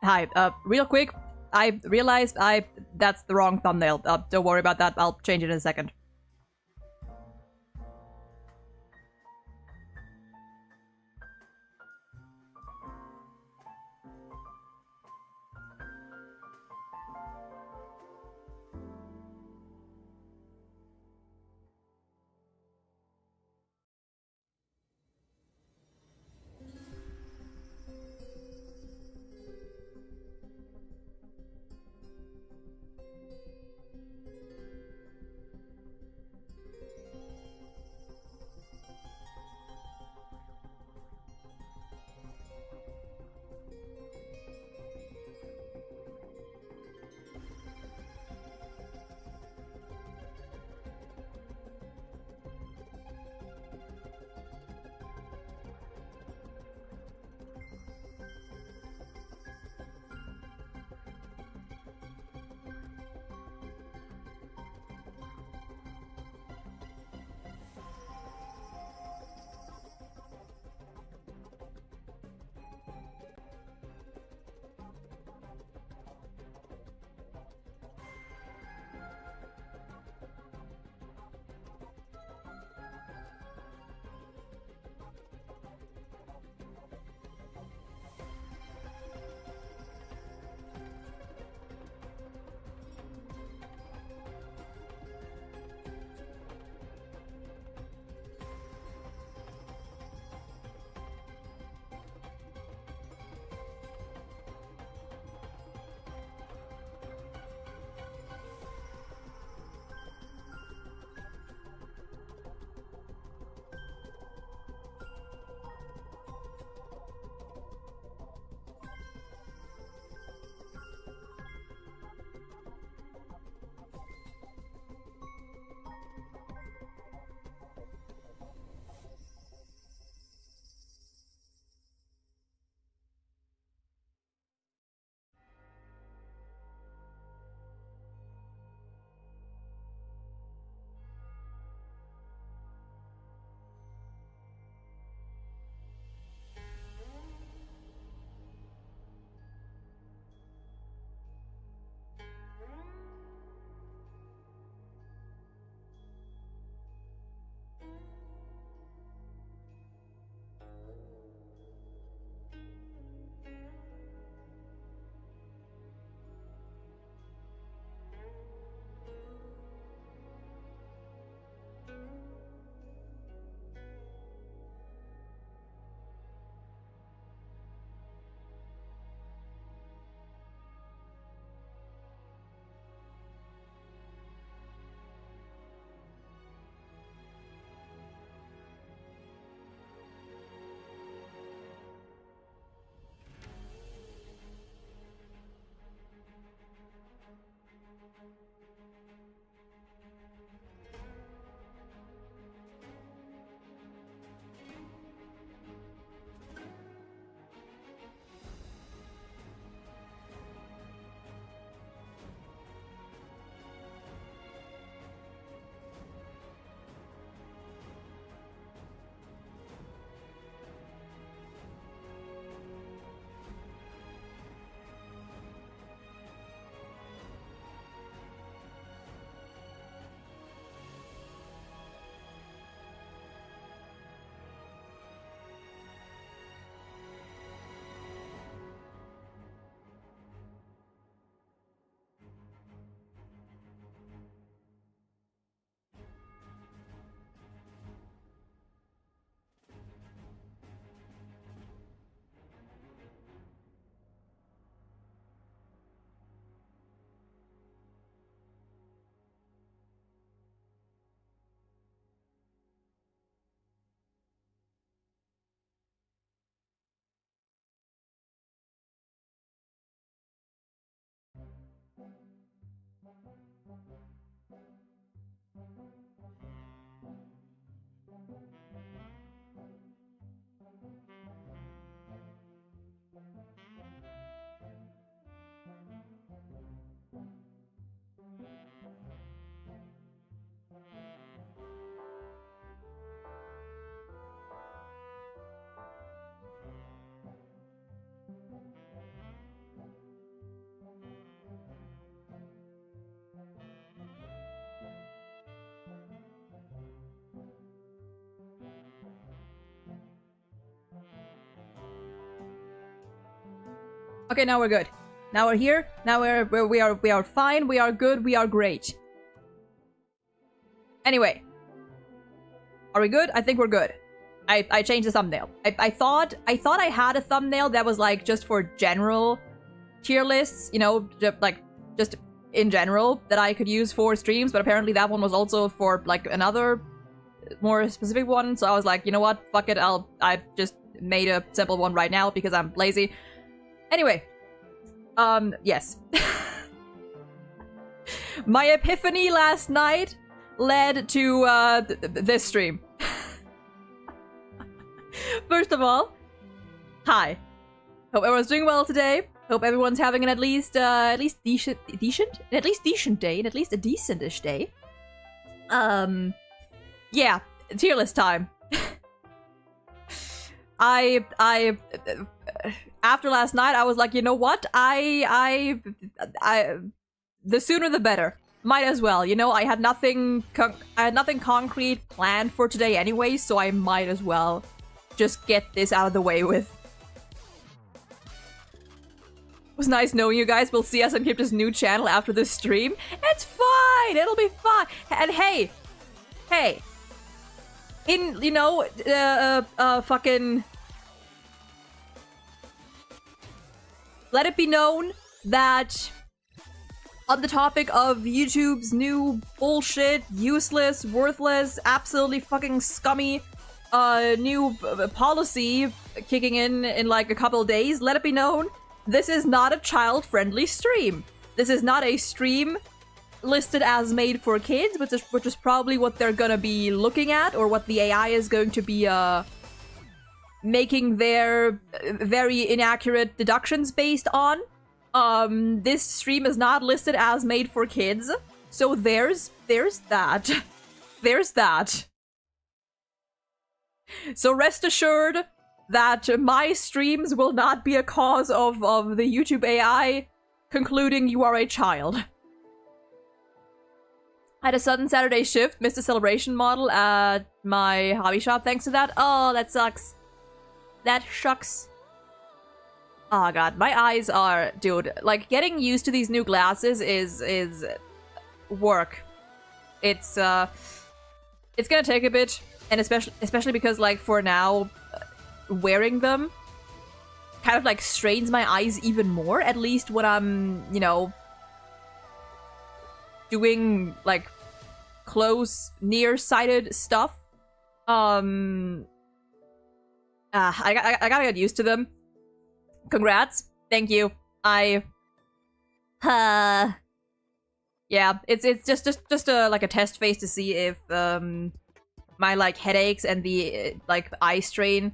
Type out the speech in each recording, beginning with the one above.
Hi, real quick, I realized that's the wrong thumbnail. Don't worry about that, I'll change it in a second. Okay, now we're good. Now we're here. Now we are fine. We are good. We are great. Anyway. Are we good? I think we're good. I changed the thumbnail. I thought I had a thumbnail that was like just for general tier lists, you know, just in general that I could use for streams, but apparently that one was also for like another more specific one. So I was like, you know what? Fuck it. I just made a simple one right now because I'm lazy. Anyway, yes. My epiphany last night led to this stream. First of all, hi. Hope everyone's doing well today. Hope everyone's having an at least decent day. Yeah, tier list time. After last night, I was like, you know what? The sooner the better. Might as well, you know. I had nothing concrete planned for today anyway, so I might as well just get this out of the way with. It was nice knowing you guys. We'll see us on Crypto's new channel after this stream. It's fine. It'll be fine. And hey, in you know, fucking. Let it be known that on the topic of YouTube's new bullshit, useless, worthless, absolutely fucking scummy, new policy kicking in like a couple days, let it be known, this is not a child-friendly stream. This is not a stream listed as made for kids, which is probably what they're gonna be looking at, or what the AI is going to be, making their very inaccurate deductions based on. This stream is not listed as made for kids, so there's that. There's that. So rest assured that my streams will not be a cause of the YouTube AI concluding you are a child. I had a sudden Saturday shift, missed a celebration model at my hobby shop thanks to that. Oh, that sucks. That shucks. Oh god, my eyes are... Dude, like, getting used to these new glasses is work. It's gonna take a bit, and especially because, like, for now, wearing them kind of, like, strains my eyes even more, at least when I'm, you know, doing, like, close, nearsighted stuff. I gotta get used to them. Congrats. Thank you. Yeah, it's just a like a test phase to see if my like headaches and the like eye strain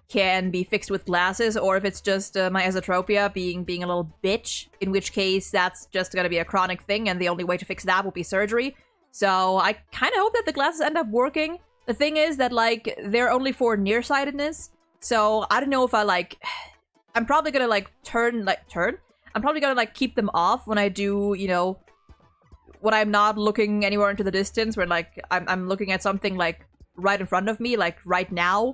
can be fixed with glasses, or if it's just my esotropia being a little bitch, in which case that's just gonna be a chronic thing and the only way to fix that will be surgery. So I kind of hope that the glasses end up working. The thing is that, like, they're only for nearsightedness, so I don't know if I, like... I'm probably gonna, like, turn? I'm probably gonna, like, keep them off when I do, you know, when I'm not looking anywhere into the distance, where, like, I'm looking at something, like, right in front of me, like, right now.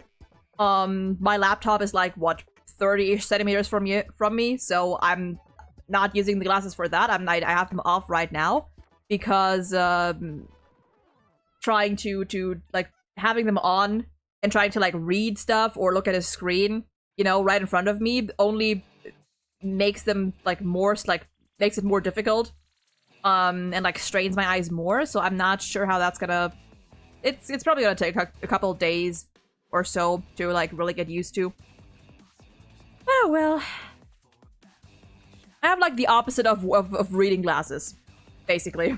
My laptop is, like, what, 30-ish centimeters from me, so I'm not using the glasses for that. I have them off right now, because, trying to, like, having them on and trying to, like, read stuff or look at a screen, you know, right in front of me only makes them, like, makes it more difficult, and, like, strains my eyes more, so I'm not sure how that's gonna... It's probably gonna take a couple days or so to, like, really get used to. Oh, well. I have, like, the opposite of reading glasses, basically.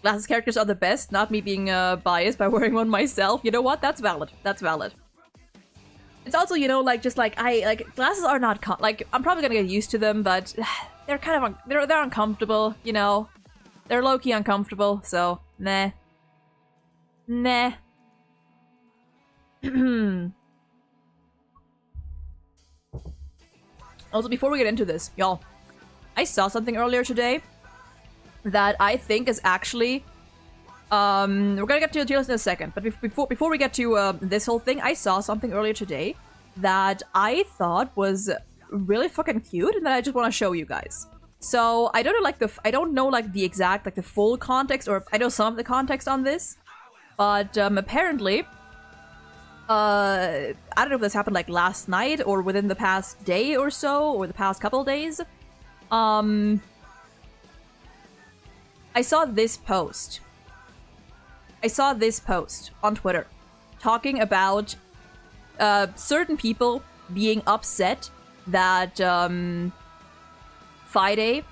Glasses characters are the best, not me being biased by wearing one myself. You know what? That's valid. That's valid. It's also, you know, like, just like, glasses are not, like, I'm probably gonna get used to them, but they're kind of, they're uncomfortable, you know? They're low-key uncomfortable, so, meh. Meh. Also, before we get into this, y'all, I saw something earlier today that I think is actually, we're gonna get to the tier list in a second, but before we get to this whole thing, I saw something earlier today that I thought was really fucking cute and that I just want to show you guys. So I don't know like the exact like the full context, or I know some of the context on this, but apparently I don't know if this happened like last night or within the past day or so, or the past couple days. I saw this post. On Twitter talking about certain people being upset that Friday,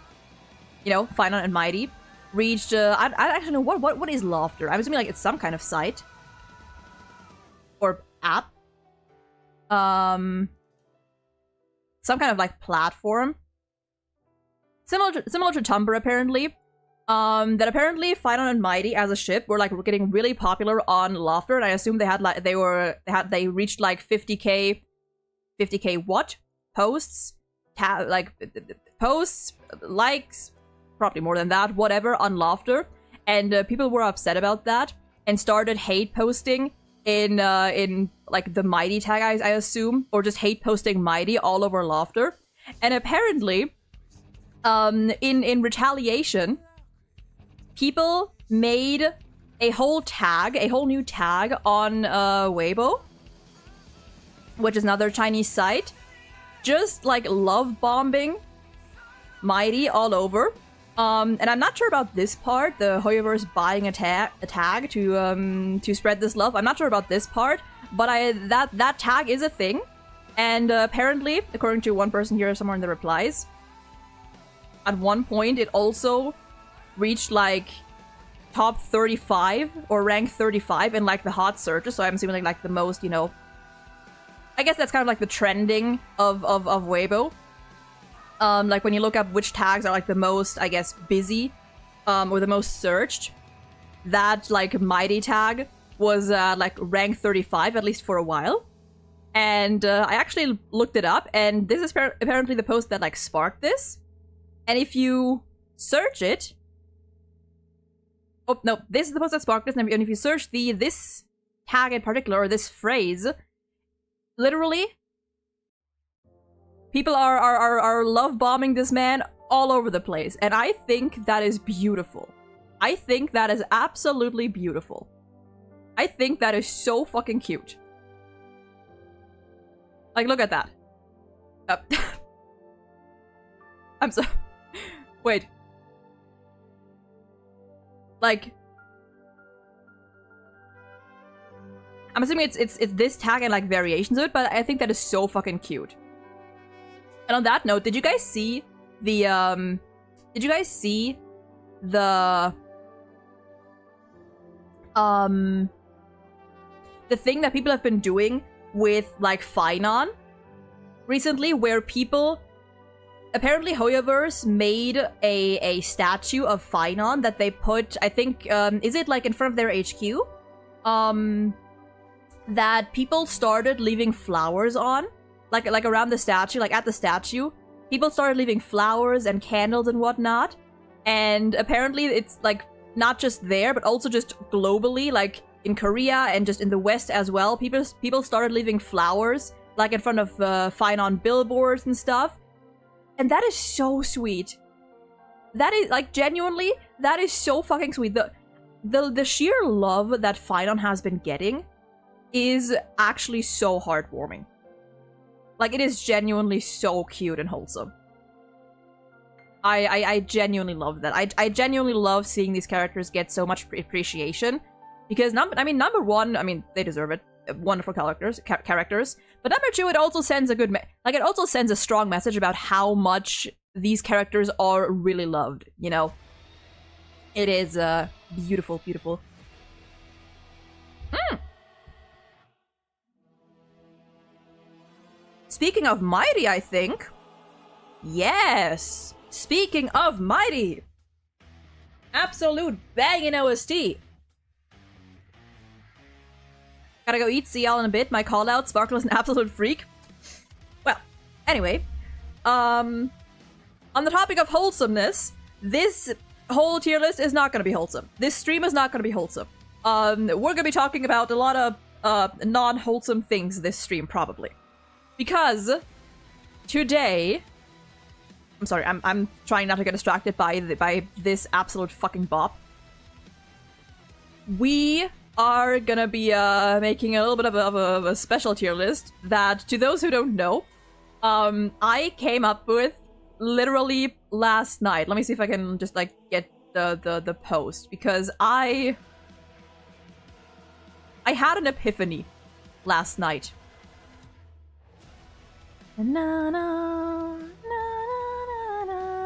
you know, Final and Mighty, reached, I don't know, what is Laughter? I'm assuming like it's some kind of site. Or app. Some kind of like platform. Similar to Tumblr, apparently. That apparently Final and Mighty as a ship were like getting really popular on Laughter, and I assume they had like they reached like 50k what? Posts? Posts, likes, probably more than that, whatever, on Laughter, and people were upset about that and started hate posting in like the Mighty tag, I assume, or just hate posting Mighty all over Laughter, and apparently, in retaliation, people made a whole new tag on Weibo, which is another Chinese site, just like love bombing Mighty all over. And I'm not sure about this part, the Hoyoverse buying a tag to spread this love. I'm not sure about this part, but that tag is a thing. And apparently, according to one person here somewhere in the replies, at one point it also reached like top 35 or rank 35 in like the hot searches. So I'm assuming like the most, you know, I guess that's kind of like the trending of Weibo. Like when you look up which tags are like the most, I guess, busy, or the most searched, that like Mighty tag was like rank 35, at least for a while. And I actually looked it up, and this is apparently the post that like sparked this. And if you search it, oh no, this is the post that sparked this, and if you search this tag in particular, or this phrase, literally, people are love bombing this man all over the place, and I think that is beautiful. I think that is absolutely beautiful. I think that is so fucking cute. Like, look at that. I'm so... Wait. Like... I'm assuming it's this tag and like variations of it, but I think that is so fucking cute. And on that note, did you guys see the thing that people have been doing with like Finon recently, where people apparently Hoyoverse made a statue of Finon that they put, I think, is it like in front of their HQ? That people started leaving flowers on, like around the statue, like at the statue. People started leaving flowers and candles and whatnot. And apparently it's like not just there, but also just globally, like in Korea and just in the West as well. People started leaving flowers like in front of Finon billboards and stuff. And that is so sweet. That is like genuinely, that is so fucking sweet. The sheer love that Finon has been getting is actually so heartwarming. Like, it is genuinely so cute and wholesome. I genuinely love that. I genuinely love seeing these characters get so much appreciation. Because, number one, I mean, they deserve it. Wonderful characters. But number two, it also sends a good... it also sends a strong message about how much these characters are really loved, you know? It is, beautiful, beautiful. Speaking of Mighty, I think. Yes! Speaking of Mighty! Absolute bangin' OST. Gotta go eat, see y'all in a bit. My call out, Sparkle is an absolute freak. Well, anyway. On the topic of wholesomeness, this whole tier list is not gonna be wholesome. This stream is not gonna be wholesome. We're gonna be talking about a lot of non-wholesome things this stream, probably. Because today, I'm sorry, I'm trying not to get distracted by this absolute fucking bop. We are gonna be making a little bit of a special tier list that, to those who don't know, I came up with literally last night. Let me see if I can just like get the post, because I had an epiphany last night. Na, na, na, na, na,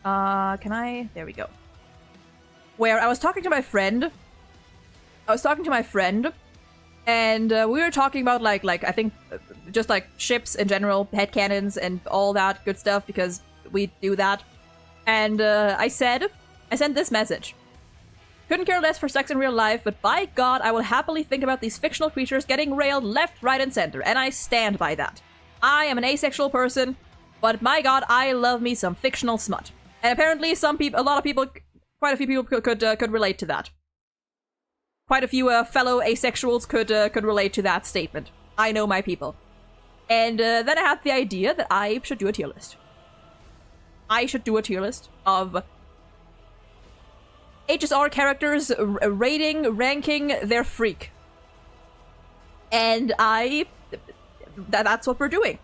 na. Can I? There we go. Where I was talking to my friend. And we were talking about like I think just like ships in general, headcanons and all that good stuff, because we do that. And I sent this message. Couldn't care less for sex in real life, but by God, I will happily think about these fictional creatures getting railed left, right, and center, and I stand by that. I am an asexual person, but my God, I love me some fictional smut. And apparently quite a few people could relate to that. Quite a few fellow asexuals could relate to that statement. I know my people. And then I had the idea that I should do a tier list. I should do a tier list of HSR characters ranking their freak. And that's what we're doing.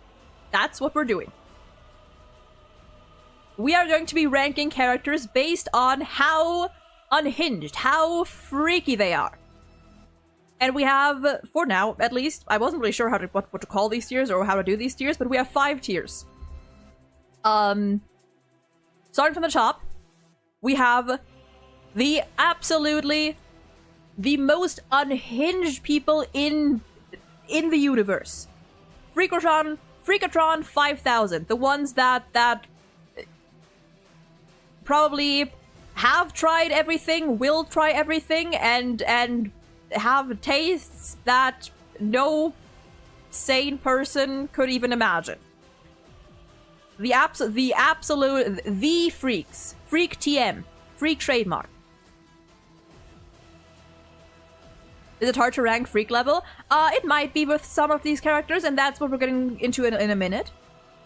That's what we're doing. We are going to be ranking characters based on how unhinged, how freaky they are. And we have, for now at least, I wasn't really sure what to call these tiers or how to do these tiers, but we have 5 tiers. Starting from the top, we have the most unhinged people in the universe. Freakatron 5000, the ones that probably have tried everything, will try everything, and have tastes that no sane person could even imagine. The freaks. Freak TM. Freak trademark. Is it hard to rank freak level? It might be with some of these characters, and that's what we're getting into in a minute.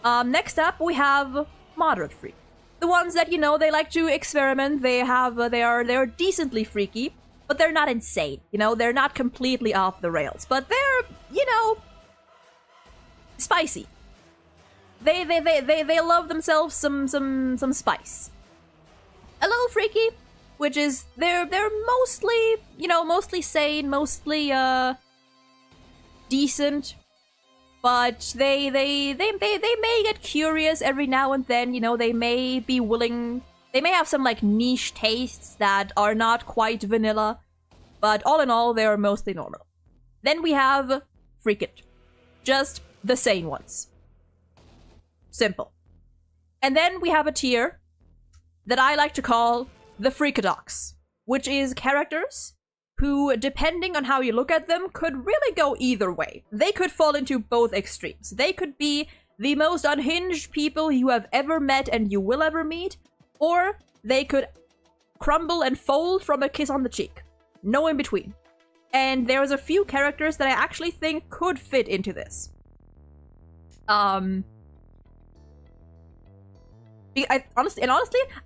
Next up, we have moderate freak. The ones that, they like to experiment. They're decently freaky, but they're not insane. They're not completely off the rails, but they're, spicy. They love themselves some spice. A little freaky, which is they're mostly mostly sane, mostly decent, but they may get curious every now and then. They may be willing. They may have some like niche tastes that are not quite vanilla, but all in all, they're mostly normal. Then we have freakit, just the sane ones. Simple. And then we have a tier that I like to call the freakadox, which is characters who, depending on how you look at them, could really go either way. They could fall into both extremes. They could be the most unhinged people you have ever met and you will ever meet, or they could crumble and fold from a kiss on the cheek. No in between. And there's a few characters that I actually think could fit into this. Honestly, I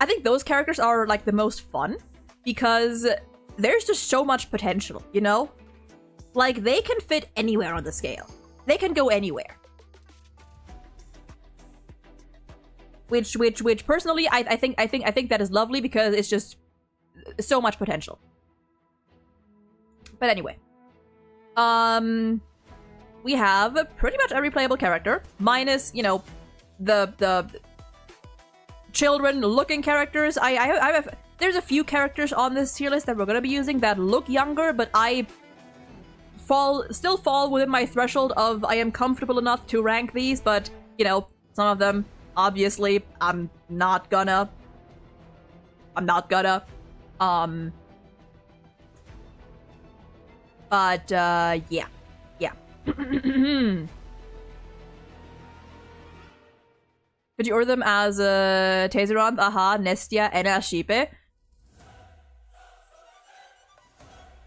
think those characters are like the most fun because there's just so much potential, Like, they can fit anywhere on the scale. They can go anywhere. Which personally, I think that is lovely because it's just so much potential. But anyway, we have pretty much every playable character, minus the children-looking characters. There's a few characters on this tier list that we're gonna be using that look younger, but I still fall within my threshold of I am comfortable enough to rank these, but some of them, obviously, I'm not gonna. But, yeah. Could you order them as Taseron, Aha, Nestia, and Ashipe?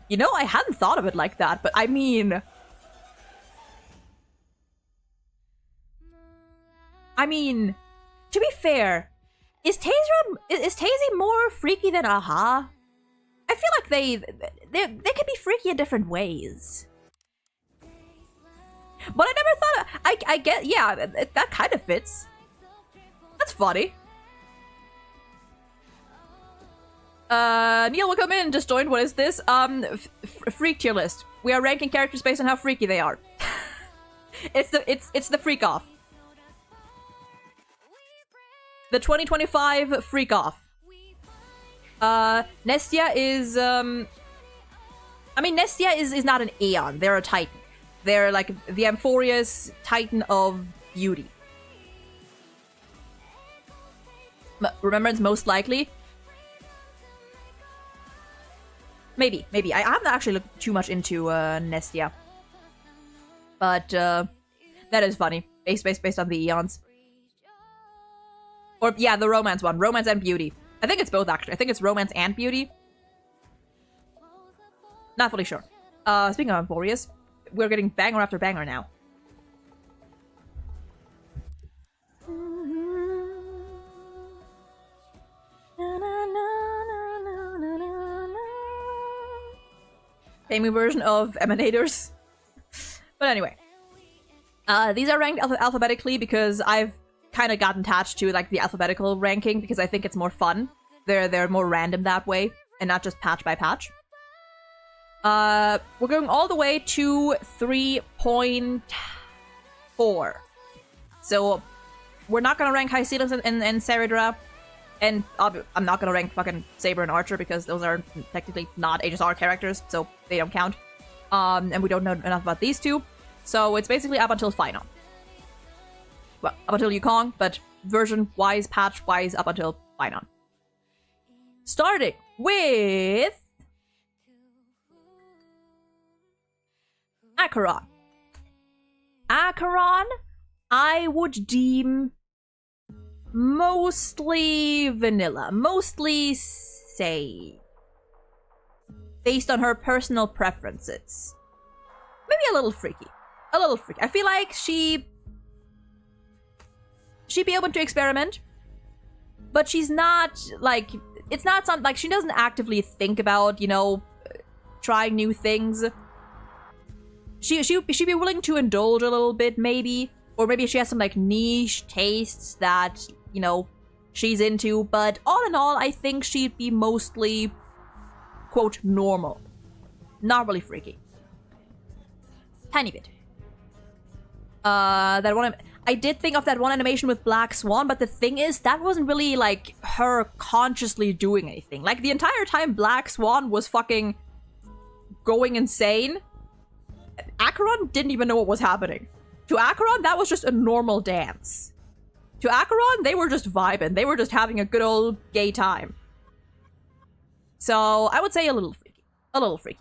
I hadn't thought of it like that, but I mean, I mean, to be fair, is Tazy more freaky than Aha? I feel like they can be freaky in different ways. But I never thought I get, yeah, that kind of fits. That's funny. Neil will come in and just joined. What is this? Freak tier list. We are ranking characters based on how freaky they are. it's the freak-off. The 2025 freak-off. Nestia is I mean, Nestia is not an Aeon. They're a Titan. They're like the Amphorious Titan of beauty. Remembrance most likely. Maybe. I haven't actually looked too much into Nestia. But that is funny. Based on the Eons. Or yeah, the romance one. Romance and beauty. I think it's both actually. I think it's romance and beauty. Not fully sure. Speaking of Amphorious, we're getting banger after banger now. Gaming version of Emanators. But anyway. These are ranked alphabetically because I've kind of gotten attached to like the alphabetical ranking because I think it's more fun. They're more random that way and not just patch by patch. We're going all the way to 3.4. So we're not gonna rank High Ceilings and Saridra. And I'm not gonna rank fucking Saber and Archer because those are technically not HSR characters, so they don't count. And we don't know enough about these two. So it's basically up until final. Well, up until Yukong, but version-wise, patch-wise, up until final. Starting with Acheron. Acheron, I would deem mostly vanilla, mostly say based on her personal preferences. Maybe a little freaky. A little freaky. I feel like she'd be open to experiment, but she's not like, it's not something like she doesn't actively think about, you know, trying new things. She'd be willing to indulge a little bit, maybe, or maybe she has some like niche tastes that, you know, she's into, but all in all, I think she'd be mostly, quote, normal. Not really freaky. Tiny bit. That one, I did think of that one animation with Black Swan, but the thing is, that wasn't really, like, her consciously doing anything. Like, the entire time Black Swan was fucking going insane, Acheron didn't even know what was happening. To Acheron, that was just a normal dance. To Acheron, they were just vibing. They were just having a good old gay time. So, I would say a little freaky. A little freaky.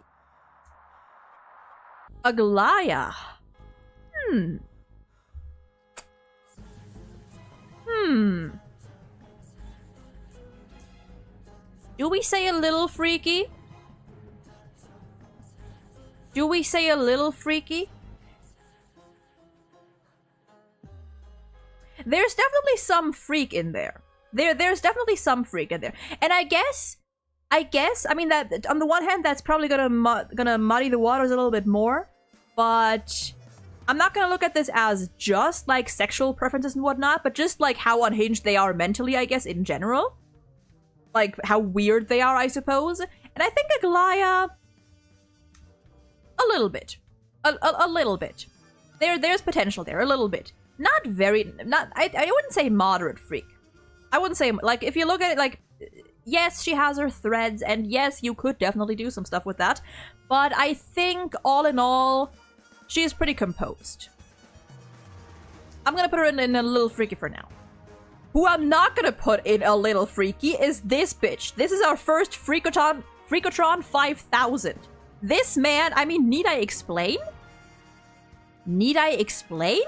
Aglaya. Do we say a little freaky? Do we say a little freaky? There's definitely some freak in there. There's definitely some freak in there. And I guess, I mean, that on the one hand, that's probably gonna muddy the waters a little bit more, but I'm not gonna look at this as just, like, sexual preferences and whatnot, but just, like, how unhinged they are mentally, I guess, in general. Like, how weird they are, I suppose. And I think Aglaya, a little bit. A little bit. There's potential there, a little bit. Not very, I wouldn't say moderate freak. I wouldn't say, like, if you look at it, like, yes, she has her threads, and yes, you could definitely do some stuff with that. But I think, all in all, she is pretty composed. I'm gonna put her in a little freaky for now. Who I'm not gonna put in a little freaky is this bitch. This is our first Freakotron 5000. This man, I mean, need I explain? Need I explain?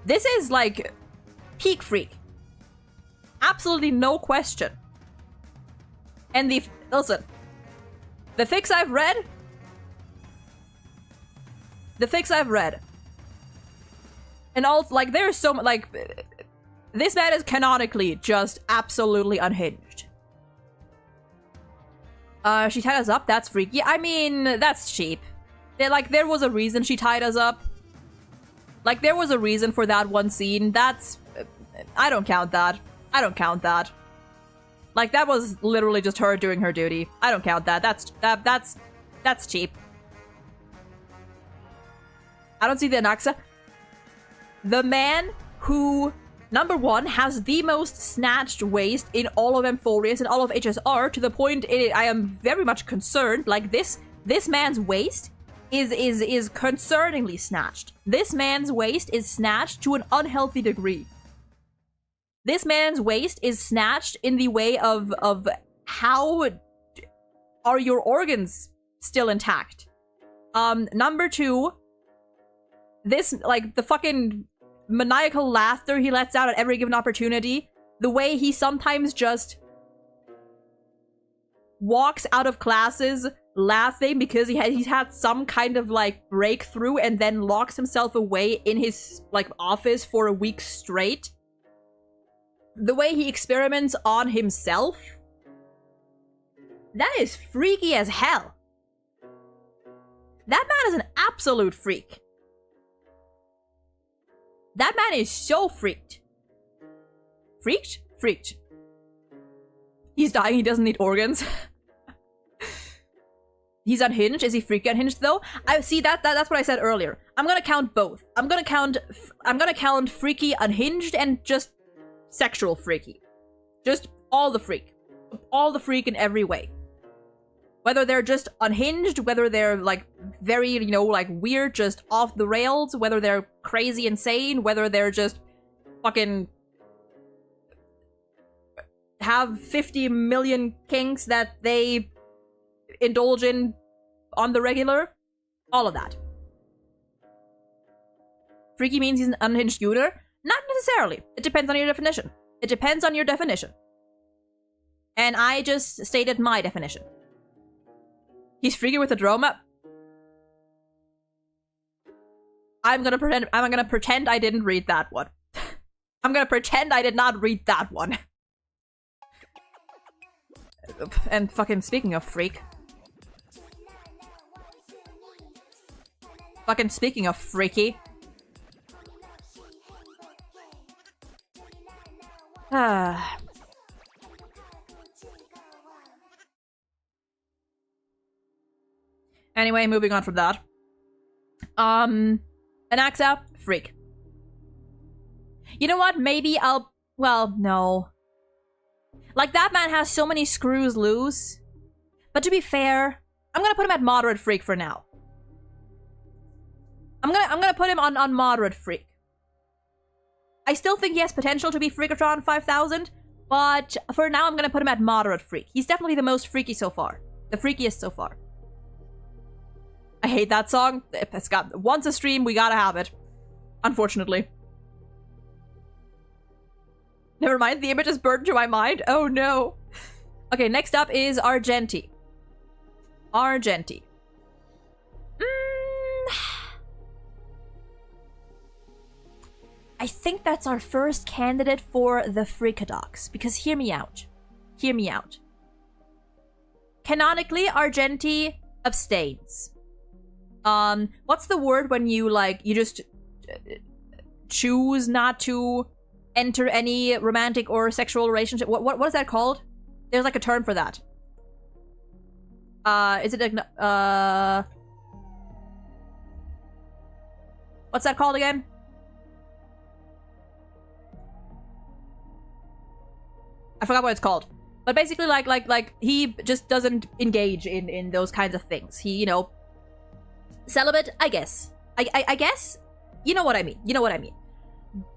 This is, like, peak freak. Absolutely no question. And listen, the fics I've read, And also, like, there's so much, like, this man is canonically just absolutely unhinged. She tied us up? That's freaky. I mean, that's cheap. There was a reason she tied us up. Like, there was a reason for that one scene. That's... I don't count that. I don't count that. Like, that was literally just her doing her duty. I don't count that. That's cheap. I don't see the Anaxa. The man who, number one, has the most snatched waist in all of Amphorius and all of HSR, to the point I am very much concerned. Like, this man's waist is concerningly snatched. This man's waist is snatched to an unhealthy degree. This man's waist is snatched in the way of how are your organs still intact? Number two, this, like, the fucking maniacal laughter he lets out at every given opportunity, the way he sometimes just walks out of classes laughing because he's had some kind of, like, breakthrough and then locks himself away in his, like, office for a week straight. The way he experiments on himself, that is freaky as hell. That man is an absolute freak. That man is so freaked. Freaked? Freaked. He's dying, he doesn't need organs. He's unhinged. Is he freaky unhinged though? I see that's what I said earlier. I'm gonna count both. I'm gonna count freaky unhinged and just sexual freaky. Just all the freak. All the freak in every way. Whether they're just unhinged, whether they're, like, very, you know, like, weird, just off the rails, whether they're crazy insane, whether they're just fucking have 50 million kinks that they indulge in on the regular. All of that. Freaky means he's an unhinged uter? Not necessarily. It depends on your definition. It depends on your definition. And I just stated my definition. He's freaky with a droma. I'm gonna pretend I didn't read that one. I'm gonna pretend I did not read that one. And fucking speaking of freak. Fucking speaking of freaky. Anyway, moving on from that. Anaxa, freak. You know what? Maybe I'll... Well, no. Like, that man has so many screws loose. But to be fair, I'm gonna put him at moderate freak for now. I'm gonna put him on moderate freak. I still think he has potential to be Freakatron 5000, but for now I'm gonna put him at moderate freak. He's definitely the most freaky so far. The freakiest so far. I hate that song. It's got once a stream, we gotta have it. Unfortunately. Never mind, the image is burned to my mind. Oh no. Okay, next up is Argenti. Argenti. I think that's our first candidate for the Freakadox, because hear me out. Hear me out. Canonically, Argenti abstains. What's the word when you, like, you just choose not to enter any romantic or sexual relationship? What is that called? There's, like, a term for that. Is it, what's that called again? I forgot what it's called. But basically, like, he just doesn't engage in those kinds of things. He, you know, celibate, I guess. I guess? You know what I mean. You know what I mean.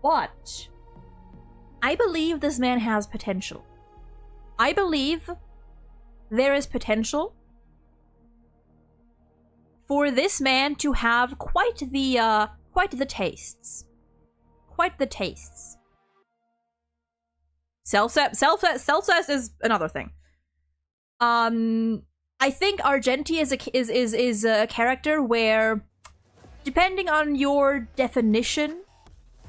But I believe this man has potential. I believe there is potential for this man to have quite the tastes. Quite the tastes. Self-cess is another thing. I think Argenti is a character where, depending on your definition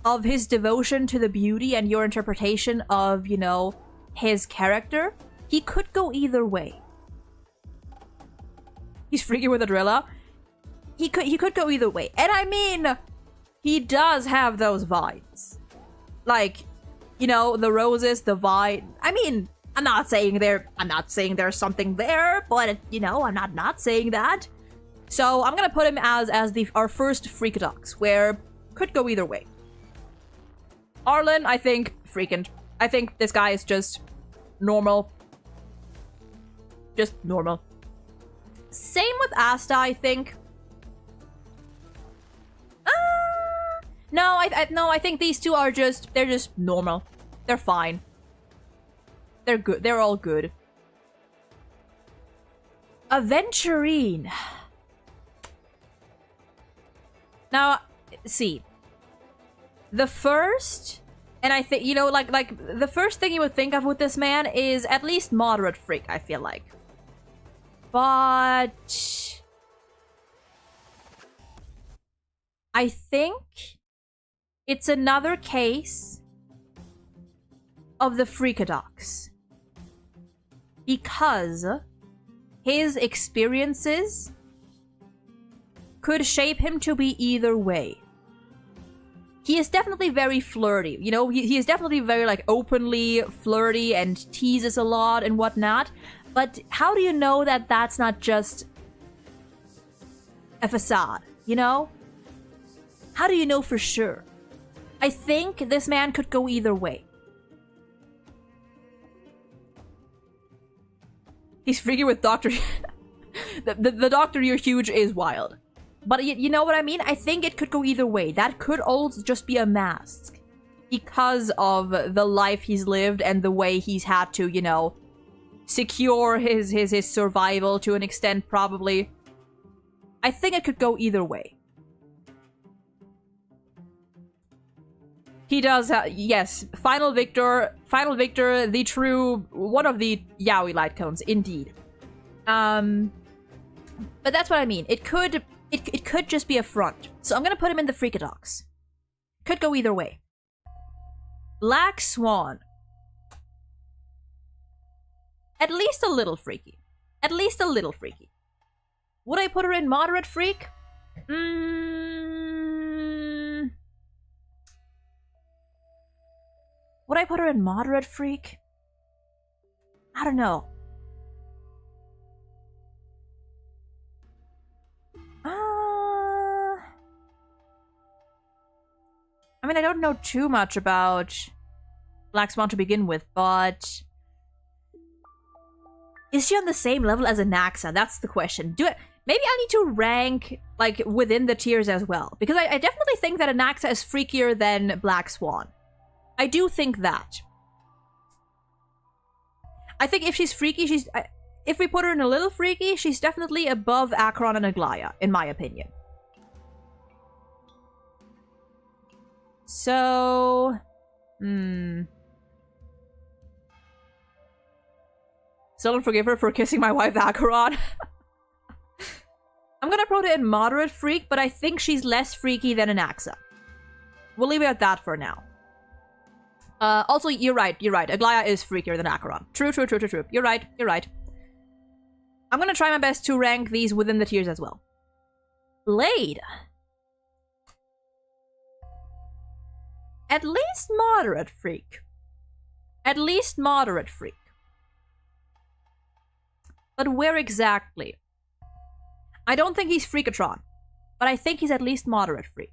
of his devotion to the beauty and your interpretation of, you know, his character, he could go either way. He's freaky with a driller. He could go either way. And I mean, he does have those vines. Like, you know, the roses, the vine. I mean, I'm not saying there's something there, but you know, I'm not saying that. So I'm gonna put him as our first freakadox, where could go either way. Arlen, I think freaking. I think this guy is just normal. Just normal. Same with Asta, I think. No, I think these two are they're just normal. They're fine. They're good. They're all good. Aventurine. Now, see. The first, and I think, you know, like the first thing you would think of with this man is at least moderate freak, I feel like. But I think it's another case of the freakadox. Because his experiences could shape him to be either way. He is definitely very flirty. You know, he is definitely very, like, openly flirty and teases a lot and whatnot. But how do you know that that's not just a facade, you know? How do you know for sure? I think this man could go either way. He's freaky with Dr. the Dr. You're Huge is wild. But you know what I mean? I think it could go either way. That could also just be a mask. Because of the life he's lived and the way he's had to, you know, secure his survival to an extent, probably. I think it could go either way. He does, yes, Final Victor, the true, one of the yaoi light cones, indeed. But that's what I mean. It could just be a front. So I'm gonna put him in the freakadox. Could go either way. Black Swan. At least a little freaky. At least a little freaky. Would I put her in moderate freak? Would I put her in moderate freak? I don't know. I mean, I don't know too much about Black Swan to begin with, but is she on the same level as Anaxa? That's the question. Maybe I need to rank, like, within the tiers as well, because I definitely think that Anaxa is freakier than Black Swan. I do think that. I think if she's freaky, if we put her in a little freaky, she's definitely above Akron and Aglaya, in my opinion. So, still don't forgive her for kissing my wife, Acheron. I'm gonna put it in moderate freak, but I think she's less freaky than Anaxa. We'll leave it at that for now. Also, you're right. Aglaya is freakier than Acheron. True. You're right. I'm gonna try my best to rank these within the tiers as well. Blade. At least moderate freak. At least moderate freak. But where exactly? I don't think he's Freakatron, but I think he's at least moderate freak.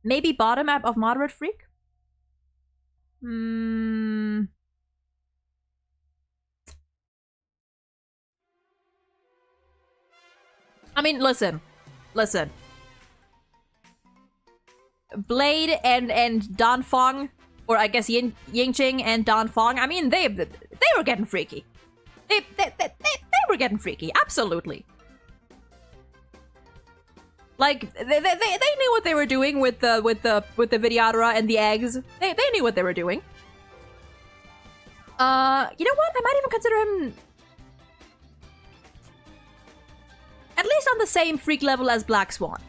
Maybe bottom of moderate freak? I mean, listen. Blade and Danfeng, or I guess Yingqing and Danfeng, I mean, they were getting freaky. They were getting freaky, absolutely. Like, they knew what they were doing with the Vidyadhara and the eggs. They knew what they were doing. You know what? I might even consider him at least on the same freak level as Black Swan.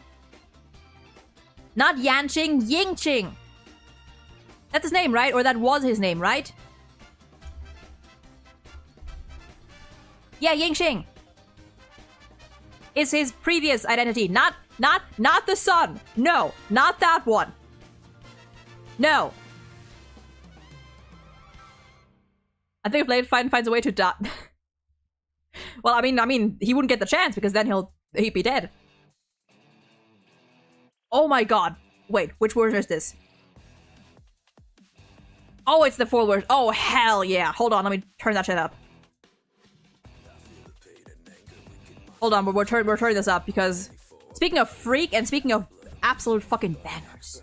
Not Yanqing, Yingqing. That's his name, right? Or that was his name, right? Yeah, Yingxing is his previous identity. Not the son. No, not that one. No. I think if Blade finds a way to die. Well, I mean, he wouldn't get the chance because then he'd be dead. Oh my god. Wait, which version is this? Oh, it's the full version. Oh, hell yeah. Hold on, let me turn that shit up. Hold on, we're turning this up because speaking of Freak and speaking of absolute fucking bangers,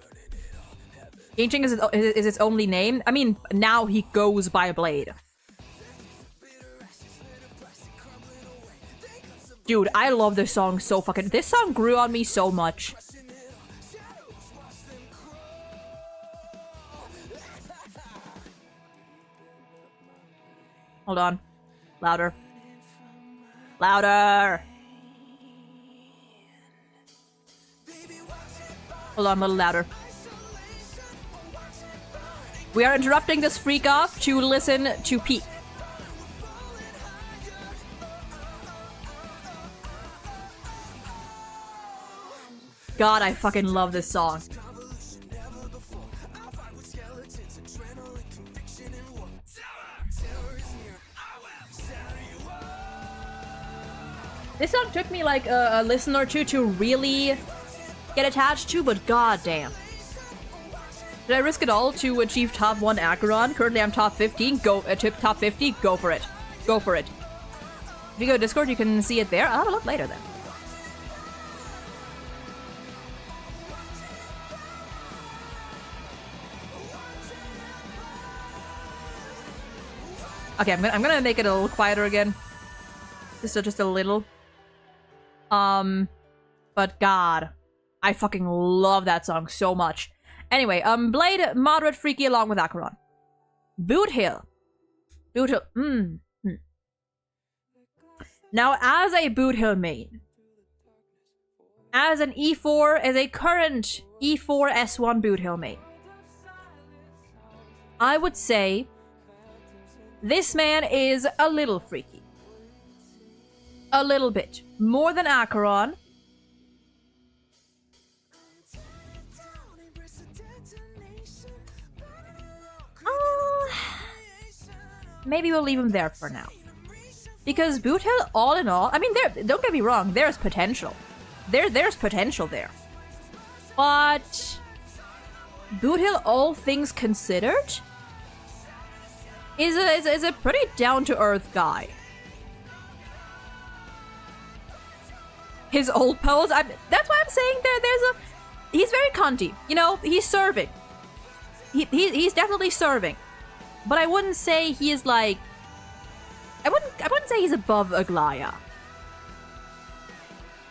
Yingxing is its only name. I mean, now he goes by Blade. Dude, I love this song so fucking... This song grew on me so much. Hold on. Louder. Louder! Hold on, a little louder. We are interrupting this freak off to listen to Peak. God, I fucking love this song. This song took me like a listen or two to really get attached to, but goddamn. Did I risk it all to achieve top 1 Acheron? Currently I'm top 15. Go top 50. Go for it. Go for it. If you go to Discord, you can see it there. I'll have a look later then. Okay, I'm gonna make it a little quieter again. Just a little. But God, I fucking love that song so much. Anyway, Blade, moderate, freaky, along with Acheron. Boot Hill. Now, as a Boot Hill main, as an E4, as a current E4 S1 Boot Hill main, I would say this man is a little freaky. A little bit. More than Acheron. Maybe we'll leave him there for now. Because Boot Hill, all in all, I mean, don't get me wrong, there's potential. There's potential there. But Boot Hill, all things considered, is a pretty down-to-earth guy. His old pose, that's why I'm saying he's very cunty. You know, he's serving. He's definitely serving. But I wouldn't say he is like... I wouldn't say he's above Aglaya.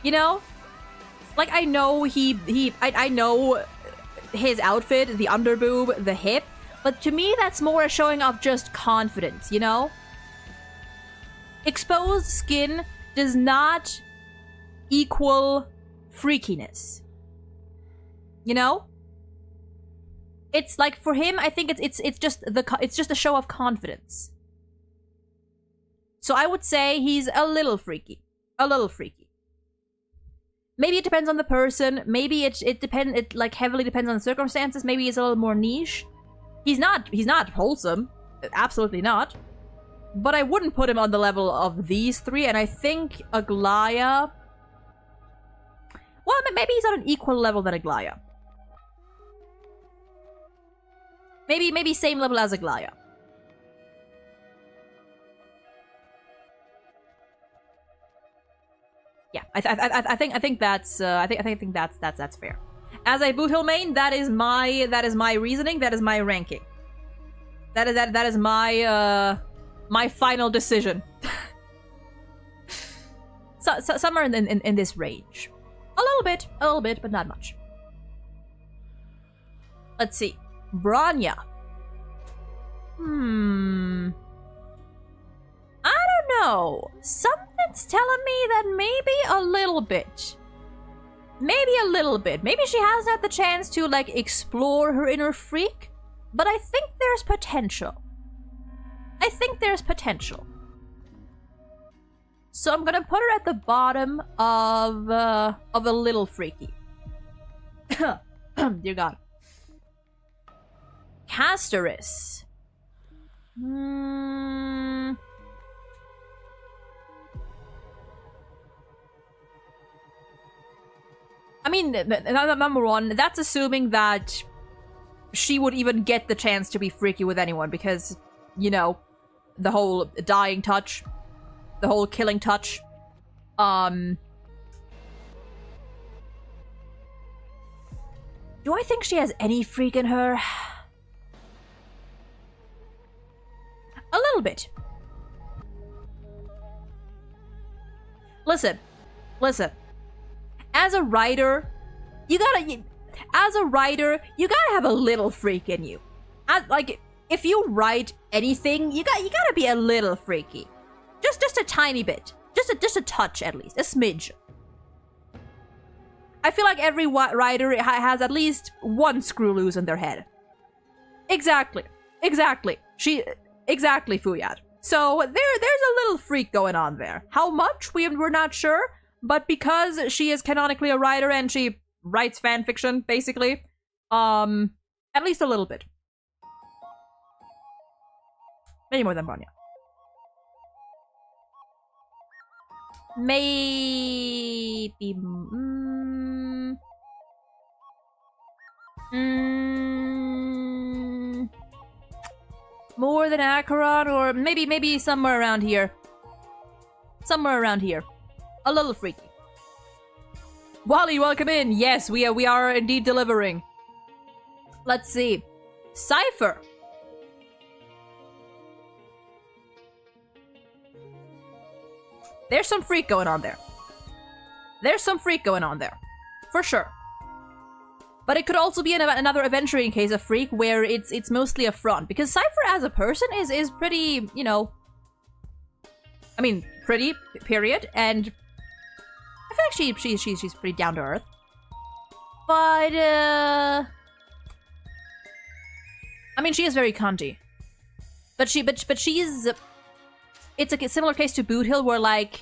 You know? Like, I know I know his outfit, the underboob, the hip, but to me that's more a showing of just confidence, you know? Exposed skin does not equal freakiness. You know? It's like, for him, I think it's just a show of confidence. So I would say he's a little freaky. A little freaky. Maybe it depends on the person. Maybe it like heavily depends on the circumstances. Maybe he's a little more niche. He's not wholesome. Absolutely not. But I wouldn't put him on the level of these three, and I think Aglaya... Well, maybe he's on an equal level than Aglaya. Maybe same level as Aglaya. Yeah, I think that's that's fair. As a Boot Hill main, that is my reasoning. That is my ranking. That is my my final decision. So somewhere in this range, a little bit, but not much. Let's see. Bronya. I don't know. Something's telling me that maybe a little bit. Maybe a little bit. Maybe she hasn't had the chance to, like, explore her inner freak. But I think there's potential. I think there's potential. So I'm gonna put her at the bottom of a little freaky. Dear God. Castoris. I mean, number one, that's assuming that she would even get the chance to be freaky with anyone because, you know, the whole dying touch, the whole killing touch. Do I think she has any freak in her? A little bit. Listen. As a writer, you gotta have a little freak in you. Like, if you write anything, you gotta be a little freaky. Just a tiny bit. Just a touch, at least. A smidge. I feel like every writer has at least one screw loose in their head. Exactly. Exactly, Fuyad. So there's a little freak going on there. How much? We're not sure. But because she is canonically a writer and she writes fanfiction, basically, at least a little bit. Maybe more than Vanya. Maybe... more than Acheron, or maybe somewhere around here. Somewhere around here. A little freaky. Wally, welcome in. Yes, we are indeed delivering. Let's see. Cypher. There's some freak going on there. There's some freak going on there. For sure. But it could also be another adventuring case of freak where it's mostly a front. Because Cypher as a person is pretty, you know... I mean, pretty, period. And I feel like she's pretty down to earth. But, I mean, she is very cunty. But she's... It's a similar case to Boot Hill where, like,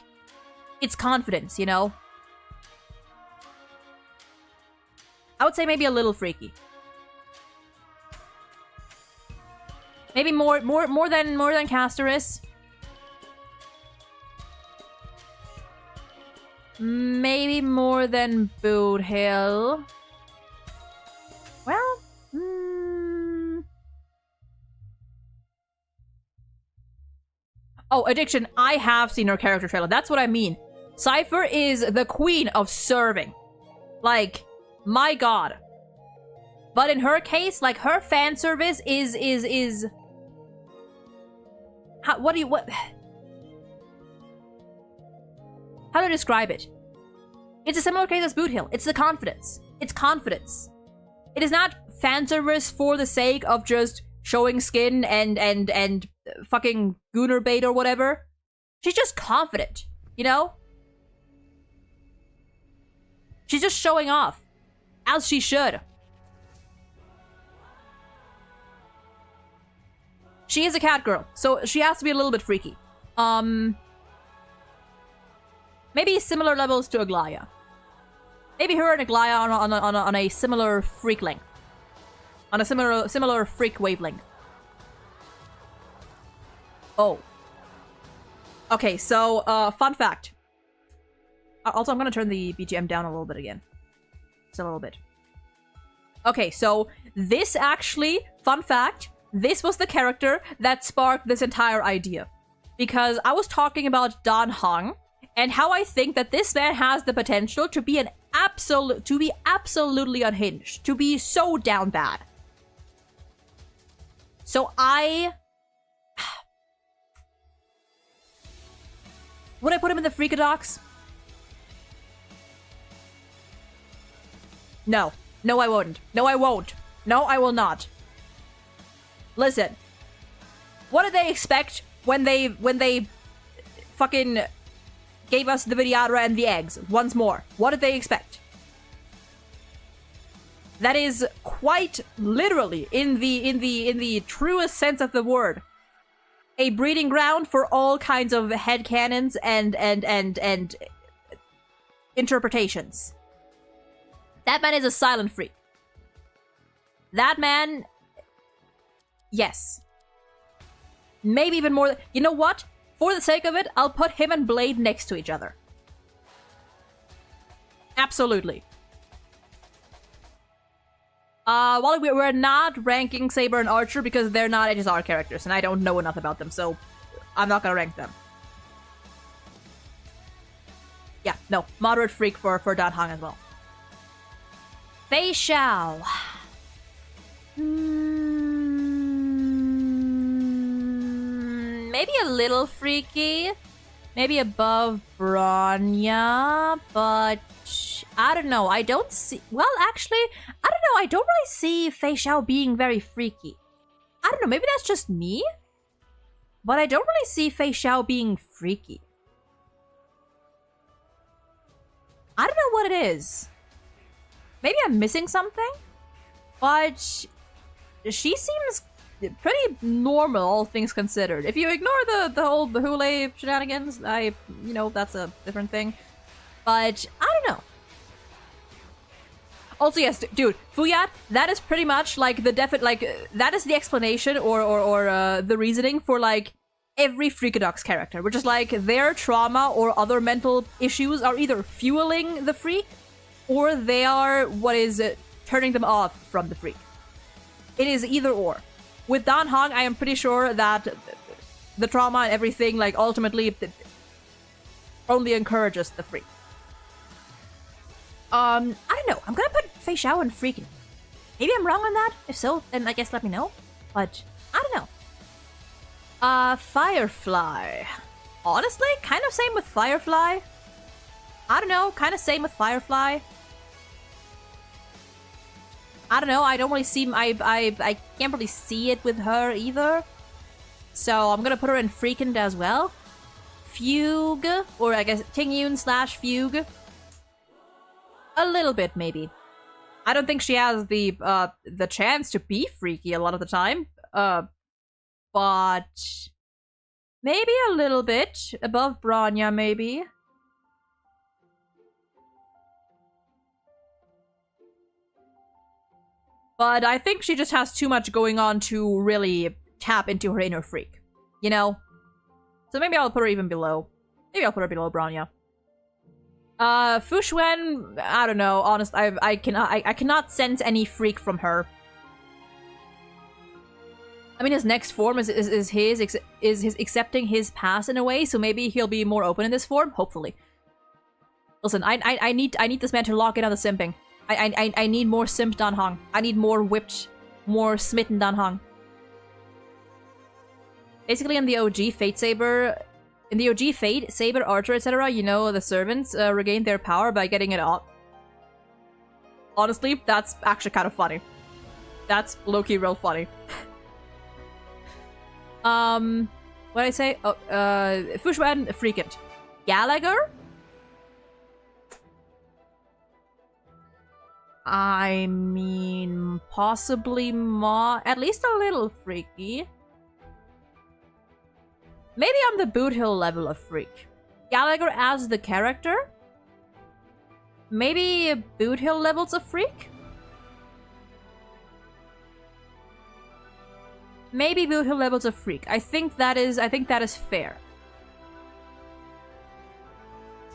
it's confidence, you know? I would say maybe a little freaky. Maybe more than Castoris. Maybe more than Boot Hill. Well, Oh, Addiction, I have seen her character trailer. That's what I mean. Cypher is the queen of serving. Like, my god. But in her case, like, her fan service is... How do I describe it? It's a similar case as Boot Hill. It's the confidence. It's confidence. It is not fan service for the sake of just showing skin and fucking gooner bait or whatever. She's just confident, you know? She's just showing off. As she should. She is a cat girl, so she has to be a little bit freaky. Maybe similar levels to Aglaya. Maybe her and Aglaya on a similar freak length. On a similar freak wavelength. Oh. Okay, so, fun fact. Also, I'm gonna turn the BGM down a little bit again. Just a little bit. Okay, so this actually, fun fact, this was the character that sparked this entire idea. Because I was talking about Dan Hong, and how I think that this man has the potential to be absolutely unhinged. To be so down bad. So would I put him in the Freakadox? No. No, I wouldn't. No, I won't. No, I will not. Listen. What did they expect when they fucking gave us the Vidyadra and the eggs once more? What did they expect? That is quite literally, in the truest sense of the word, a breeding ground for all kinds of headcanons and interpretations. That man is a silent freak. That man, yes. Maybe even more. You know what? For the sake of it, I'll put him and Blade next to each other. Absolutely. While we're not ranking Saber and Archer because they're not HSR characters, and I don't know enough about them, so I'm not gonna rank them. Yeah, no, moderate freak for Dan Hong as well. Fei Xiao. Maybe a little freaky. Maybe above Bronya, but I don't know. I don't see... Well, actually, I don't know. I don't really see Fei Xiao being very freaky. I don't know. Maybe that's just me? But I don't really see Fei Xiao being freaky. I don't know what it is. Maybe I'm missing something? But she seems pretty normal, all things considered. If you ignore the whole Bahule shenanigans, you know, that's a different thing. But I don't know. Also, yes, dude, Fuyat, that is pretty much like the that is the explanation or the reasoning for like every Freakadox character, which is like their trauma or other mental issues are either fueling the freak or they are what is turning them off from the freak. It is either or. With Dan Hong, I am pretty sure that the trauma and everything, like, ultimately only encourages the freak. I don't know. I'm gonna put Fei Xiao and freaking. Maybe I'm wrong on that. If so, then I guess let me know. But I don't know. Firefly. Honestly, kind of same with Firefly. I don't know. Kind of same with Firefly. I don't know, I don't really see... I can't really see it with her either. So I'm gonna put her in Freakend as well. Fugue, or I guess Tingyun / Fugue. A little bit, maybe. I don't think she has the chance to be freaky a lot of the time. But... maybe a little bit. Above Bronya, maybe. But I think she just has too much going on to really tap into her inner freak. You know? So maybe I'll put her even below. Maybe I'll put her below Bronya. Fu Xuan, I don't know. Honest, I cannot sense any freak from her. I mean, his next form is his accepting his past in a way, so maybe he'll be more open in this form. Hopefully. Listen, I need this man to lock in on the simping. I need more simp Dan Hong. I need more whipped, more smitten Dan Hong. Basically, in the OG Fate Saber, Saber, Archer, etc., you know, the servants regain their power by getting it up. Honestly, that's actually kind of funny. That's low-key real funny. What did I say? Oh, Fu Xuan, Freakent. Gallagher? I mean, possibly at least a little freaky. Maybe on the Boot Hill level of freak. Gallagher as the character? Maybe Boot Hill levels of freak? Maybe Boot Hill levels of freak. I think that is fair.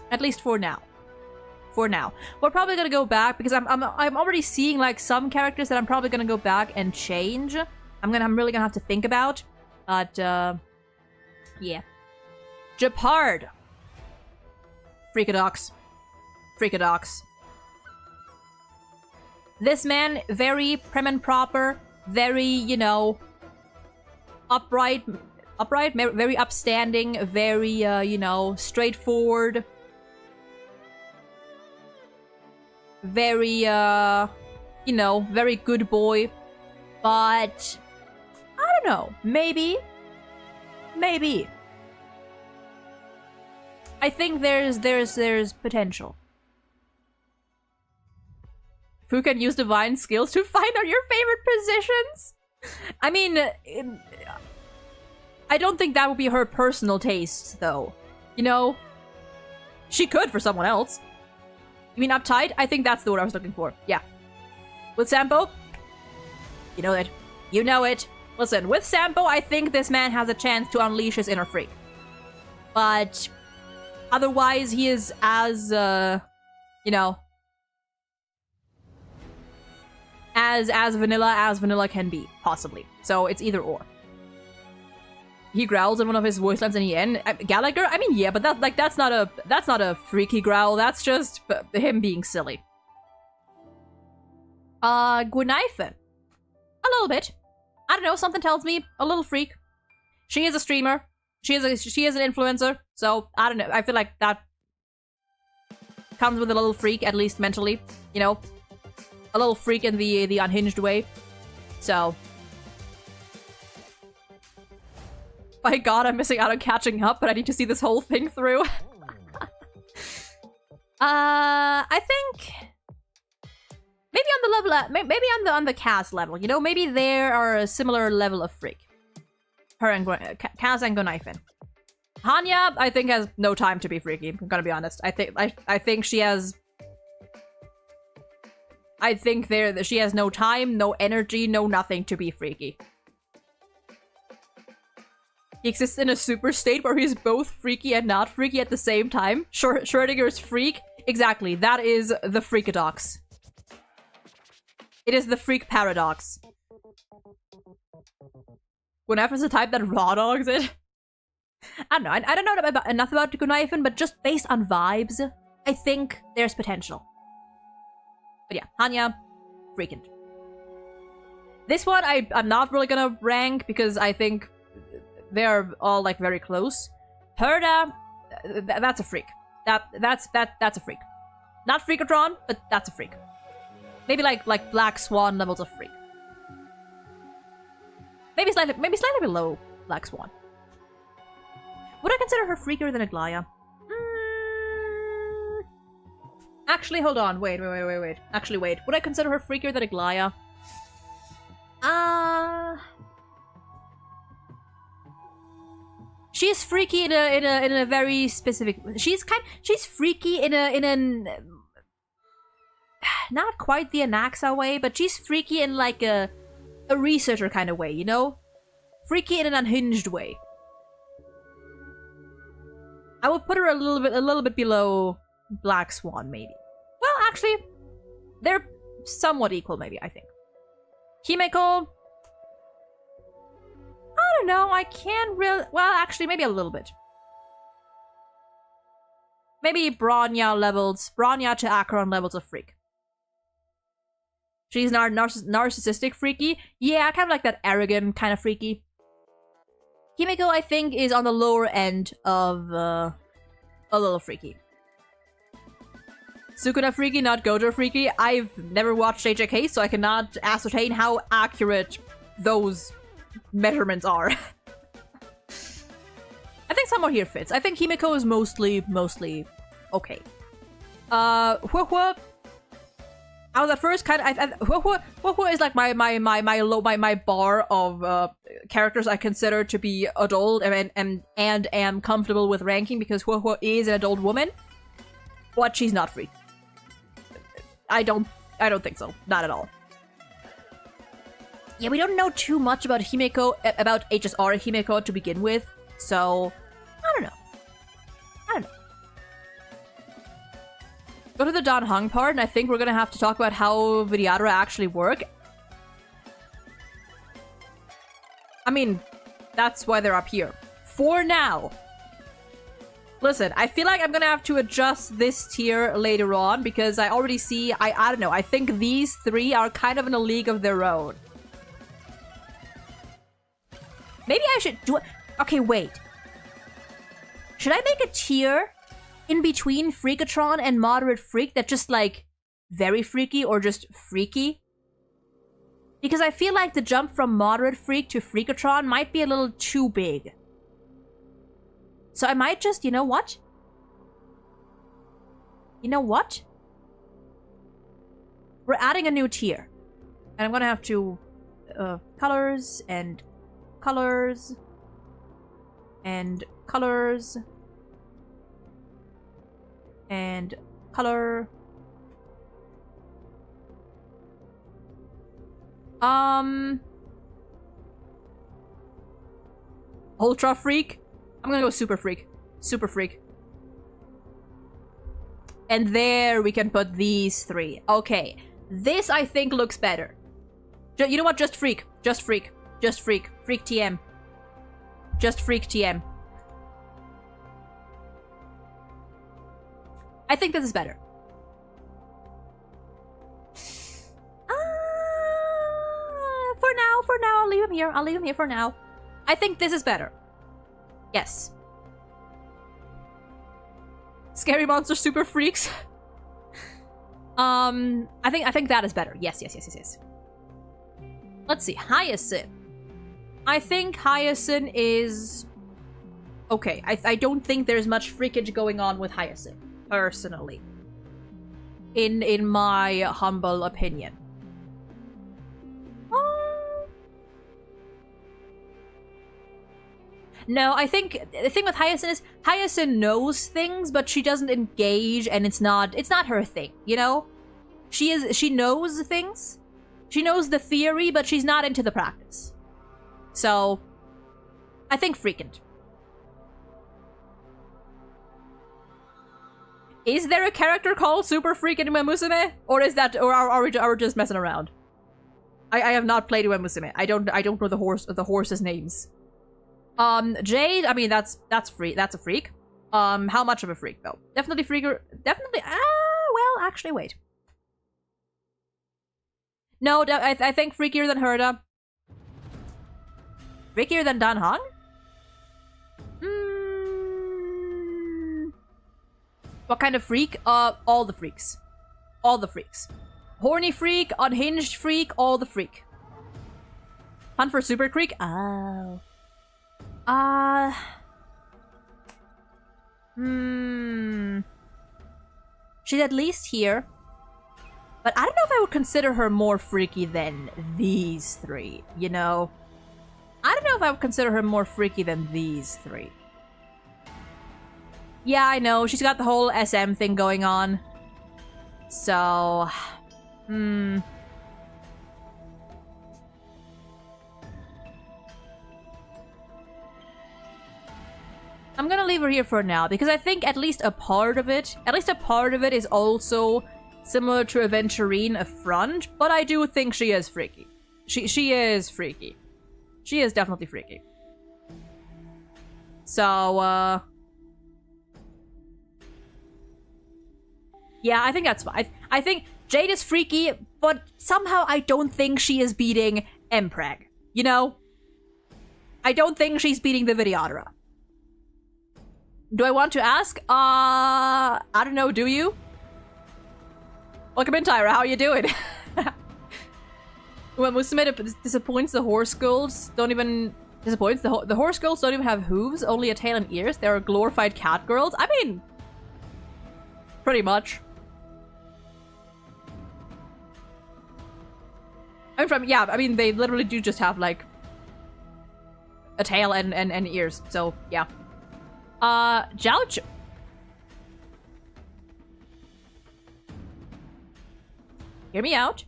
At least for now. For now. We're probably gonna go back because I'm already seeing like some characters that I'm probably gonna go back and change. I'm really gonna have to think about. But yeah. Japard. Freakadox. Freakadox. This man, very prim and proper, very, you know, upright, very upstanding, very, you know, straightforward. Very, you know, very good boy. But, I don't know. Maybe. I think there's potential. Who can use divine skills to find out your favorite positions? I mean, I don't think that would be her personal taste, though. You know? She could for someone else. You mean uptight? I think that's the word I was looking for. Yeah. With Sampo? You know it. You know it. Listen, with Sampo, I think this man has a chance to unleash his inner freak. But otherwise, he is as, you know, as vanilla can be, possibly. So it's either or. He growls in one of his voice lines in the end. Gallagher? I mean, yeah, but that's not a freaky growl. That's just him being silly. Gwynaifen. A little bit. I don't know, something tells me a little freak. She is a streamer. She is an influencer. So, I don't know. I feel like that comes with a little freak, at least mentally. You know? A little freak in the unhinged way. So. My god, I'm missing out on catching up, but I need to see this whole thing through. I think maybe on the level, maybe on the Cass level, you know, maybe there are a similar level of freak. Her and Cass and Gonaifen. Hanya, I think, has no time to be freaky. I'm gonna be honest. I think she has. I think she has no time, no energy, no nothing to be freaky. He exists in a super state where he's both freaky and not freaky at the same time. Schrodinger's freak. Exactly, that is the freakadox. It is the freak paradox. Gunaifen's the type that raw dogs it. I don't know. I don't know enough about Gunaifen, but just based on vibes, I think there's potential. But yeah, Hanya, freaking. This one I'm not really gonna rank because I think they're all like very close. Herda, that's a freak. That's a freak. Not Freakatron, but that's a freak. Maybe like Black Swan levels of freak. Maybe slightly below Black Swan. Would I consider her freakier than Aglaya? Actually, hold on. Wait. Actually, wait. Would I consider her freakier than Aglaya? She's freaky in a very specific. She's freaky in a not quite the Anaxa way, but she's freaky in like a researcher kind of way, you know? Freaky in an unhinged way. I would put her a little bit below Black Swan, maybe. Well, actually, they're somewhat equal, maybe, I think. Himeko, I don't know, I can't really... Well, actually, maybe a little bit. Maybe Bronya to Acheron levels of freak. She's narcissistic freaky. Yeah, kind of like that arrogant kind of freaky. Himeko, I think, is on the lower end of a little freaky. Sukuna freaky, not Gojo freaky. I've never watched JJK, so I cannot ascertain how accurate those measurements are. I think somewhere here fits. I think Himeko is mostly okay. Huohuo. I was at first kind of Huohuo is like my bar of characters I consider to be adult and am comfortable with ranking because Huohuo is an adult woman, but she's not free. I don't think so. Not at all. Yeah, we don't know too much about Himeko, about HSR Himeko to begin with, so I don't know. Go to the Dan Heng part, and I think we're gonna have to talk about how Vidyadhara actually work. I mean, that's why they're up here. For now. Listen, I feel like I'm gonna have to adjust this tier later on, because I already see, I don't know, I think these three are kind of in a league of their own. Maybe I should do it. Okay, wait. Should I make a tier in between Freakatron and Moderate Freak that just like very freaky or just freaky? Because I feel like the jump from Moderate Freak to Freakatron might be a little too big. So I might just, you know what? we're adding a new tier. And I'm gonna have to... colors, and... colors... and colors... and color... Ultra freak? I'm gonna go super freak. Super freak. And there we can put these three. Okay. This, I think, looks better. You know what? Just freak. Just freak. Just freak. Freak TM. Just freak TM. I think this is better. For now, I'll leave him here. I'll leave him here for now. I think this is better. Yes. Scary monster super freaks. I think that is better. Yes. Let's see. Hyacinth. I think Hyacinth is okay. I don't think there's much freakage going on with Hyacinth, personally. In my humble opinion. No, I think the thing with Hyacinth is Hyacinth knows things, but she doesn't engage, and it's not her thing, you know? She knows things. She knows the theory, but she's not into the practice. So, I think freakant. Is there a character called Super Freak in Uwe Musume? Or is that, or are we just messing around? I have not played Uwe Musume. I don't know the horses' names. Jade, I mean, that's free. That's a freak. How much of a freak, though? Definitely freaker. Definitely, well, actually, wait. No, I think freakier than Herda. Freakier than Dan Hong? What kind of freak? All the freaks. All the freaks. Horny freak, unhinged freak, all the freak. Hunt for super freak? Oh. She's at least here. But I don't know if I would consider her more freaky than these three, you know? I don't know if I would consider her more freaky than these three. Yeah, I know. She's got the whole SM thing going on. So... I'm gonna leave her here for now, because I think at least a part of it is also similar to Aventurine Affront, but I do think she is freaky. She is freaky. She is definitely freaky. So, yeah, I think that's fine. I think Jade is freaky, but somehow I don't think she is beating Mpreg. You know? I don't think she's beating the Videodora. Do I want to ask? I don't know, do you? Welcome in, Tyra, how are you doing? When Musume disappoints, the horse girls don't even... Disappoints? The horse girls don't even have hooves, only a tail and ears. They're glorified cat girls. I mean... Pretty much. I mean, they literally do just have, like... a tail and ears, so, yeah. Jouch. Hear me out.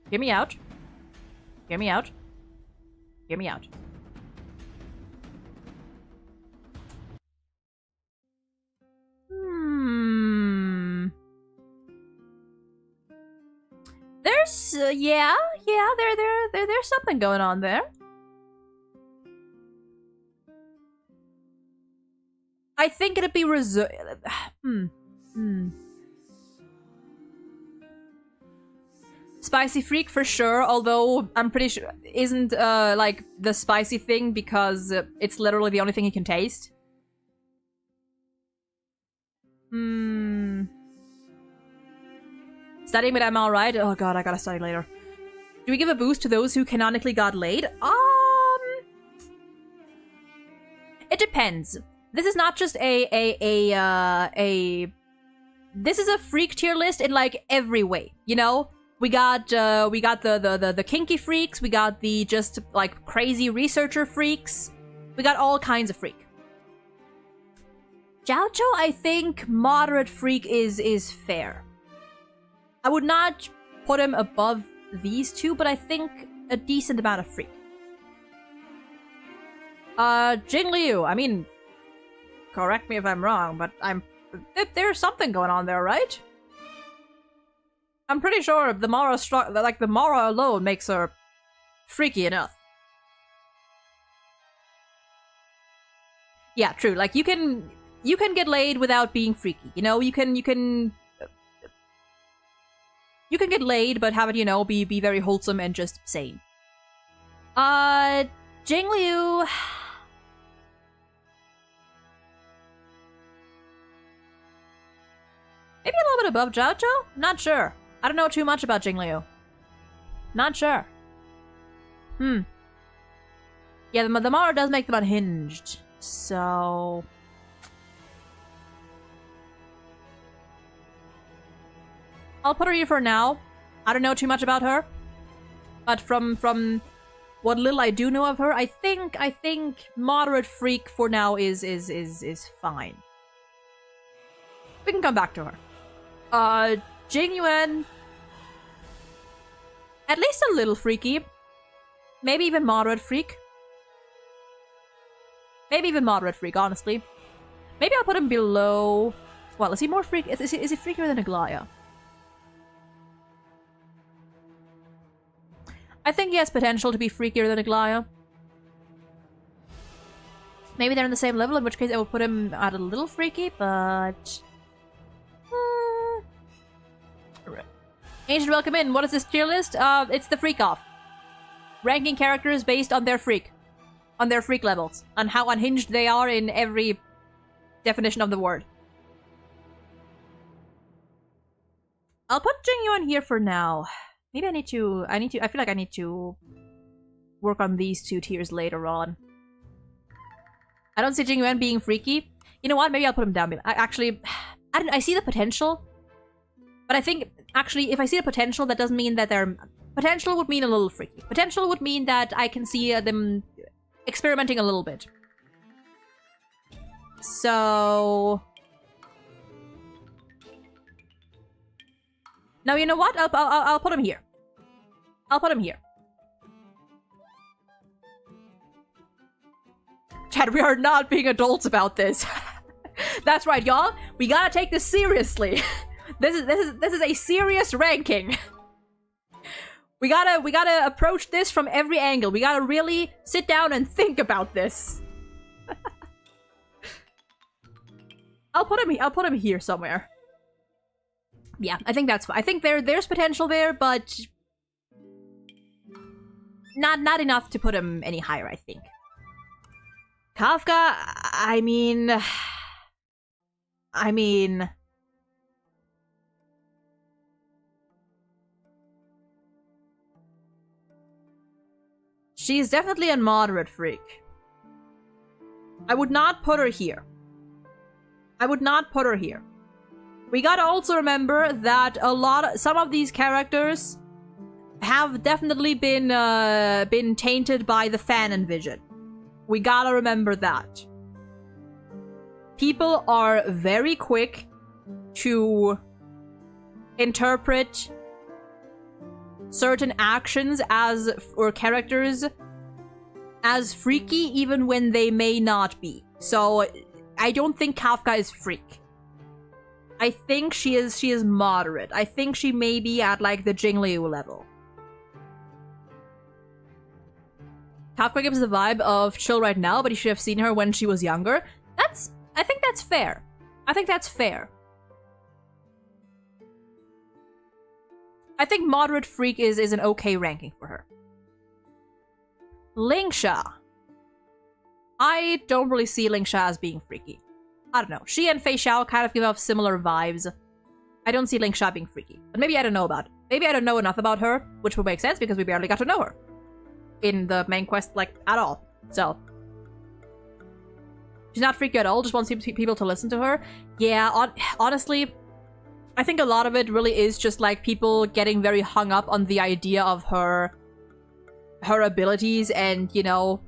Hear me out. Hear me out. Hear me out. There's, yeah, there's something going on there. I think it'd be reserved. Spicy freak for sure, although I'm pretty sure isn't like the spicy thing because it's literally the only thing he can taste. Studying, but I'm alright. Oh god, I gotta study later. Do we give a boost to those who canonically got laid? It depends. This is not just this is a freak tier list in like every way, you know? We got the kinky freaks. We got the just like crazy researcher freaks. We got all kinds of freak. Jiaoqiu, I think moderate freak is fair. I would not put him above these two, but I think a decent amount of freak. Jingliu, I mean, correct me if I'm wrong, but there's something going on there, right? I'm pretty sure the Mara the Mara alone makes her freaky enough. Yeah, true. Like you can get laid without being freaky. You know, you can get laid, but have it, you know, be very wholesome and just sane. Jingliu. Maybe a little bit above Jiaoqiu? Not sure. I don't know too much about Jingliu. Not sure. Yeah, the Mara does make them unhinged, so... I'll put her here for now. I don't know too much about her. But from what little I do know of her, I think moderate freak for now is fine. We can come back to her. Jingyuan, at least a little freaky. Maybe even moderate freak. Maybe even moderate freak, honestly. Maybe I'll put him below... Well, is he more freak? Is he freakier than Aglaya? I think he has potential to be freakier than Aglaya. Maybe they're on the same level, in which case I will put him at a little freaky, but... Ancient, welcome in. What is this tier list? It's the freak-off. Ranking characters based on their freak. On their freak levels. On how unhinged they are in every definition of the word. I'll put Jingyuan here for now. Maybe I feel like I need to work on these two tiers later on. I don't see Jingyuan being freaky. You know what? Maybe I'll put him down below. I see the potential. But I think, actually, if I see the potential, that doesn't mean that they're... Potential would mean a little freaky. Potential would mean that I can see them experimenting a little bit. So... Now, you know what? I'll put him here. I'll put him here. Chad, we are not being adults about this. That's right, y'all. We gotta take this seriously. This is a serious ranking. We gotta approach this from every angle. We gotta really sit down and think about this. I'll put him here somewhere. Yeah, I think that's fine. I think there's potential there, but not enough to put him any higher, I think. Kafka, I mean... She's definitely a moderate freak. I would not put her here. I would not put her here. We gotta also remember that some of these characters have definitely been tainted by the fan vision. We gotta remember that. People are very quick to interpret certain actions or characters as freaky even when they may not be. So I don't think Kafka is freak. I think she is moderate. I think she may be at like the Jingliu level. Kafka gives the vibe of chill right now, but you should have seen her when she was younger. I think that's fair. I think that's fair. I think moderate freak is an okay ranking for her. Lingsha. I don't really see Lingsha as being freaky. I don't know. She and Fei Xiao kind of give off similar vibes. I don't see Lingsha being freaky. But maybe I don't know about it. Maybe I don't know enough about her, which would make sense because we barely got to know her in the main quest, like, at all. So, she's not freaky at all, just wants people to listen to her. Yeah, honestly, I think a lot of it really is just like people getting very hung up on the idea of her abilities and, you know,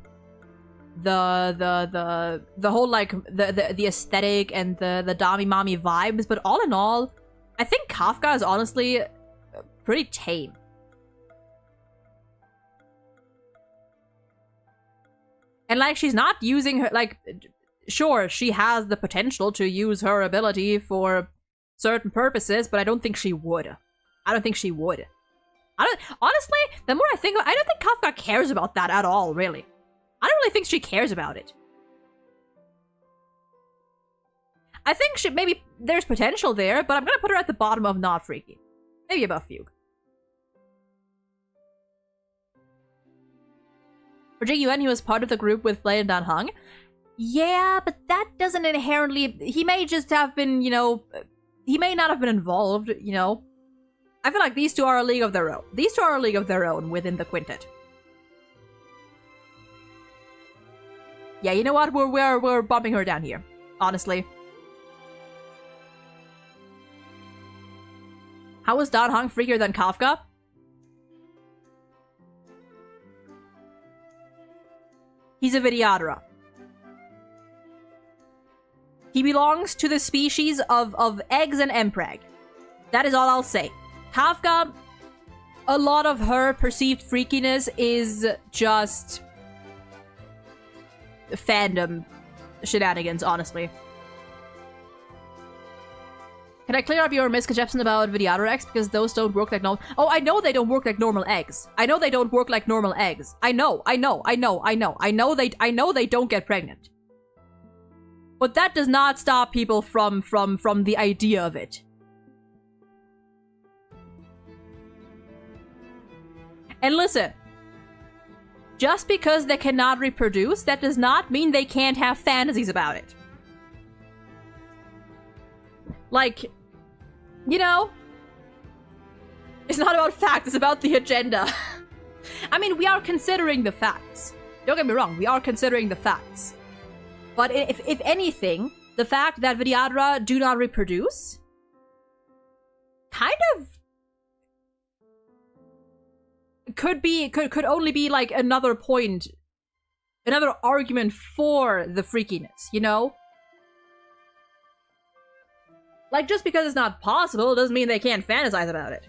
the whole like the aesthetic and the dami mommy vibes. But all in all, I think Kafka is honestly pretty tame. And like, she's not using her, like, sure, she has the potential to use her ability for certain purposes, but I don't think she would. I don't think she would. Honestly, the more I think about it, I don't think Kafka cares about that at all, really. I don't really think she cares about it. I think maybe there's potential there, but I'm gonna put her at the bottom of not freaky. Maybe above Fugue. For JUN, he was part of the group with Blade and Dan Hung. Yeah, but that doesn't inherently... He may just have been, you know... He may not have been involved, you know? I feel like these two are a league of their own. These two are a league of their own within the quintet. Yeah, you know what? We're bumping her down here. Honestly. How is Dan Hung freakier than Kafka? He's a Vidyadhara. He belongs to the species of eggs and empreg. That is all I'll say. Kafka, a lot of her perceived freakiness is just fandom shenanigans, honestly. Can I clear up your misconception about Vidyadhara eggs? Because those don't work like normal... Oh, I know they don't work like normal eggs. I know they don't work like normal eggs. I know they don't get pregnant. But that does not stop people from the idea of it. And listen, just because they cannot reproduce, that does not mean they can't have fantasies about it. Like, you know, it's not about facts, it's about the agenda. I mean, we are considering the facts. Don't get me wrong, we are considering the facts. But if anything, the fact that Vidyadhara do not reproduce kind of could only be like another point, another argument for the freakiness, you know? Like, just because it's not possible doesn't mean they can't fantasize about it.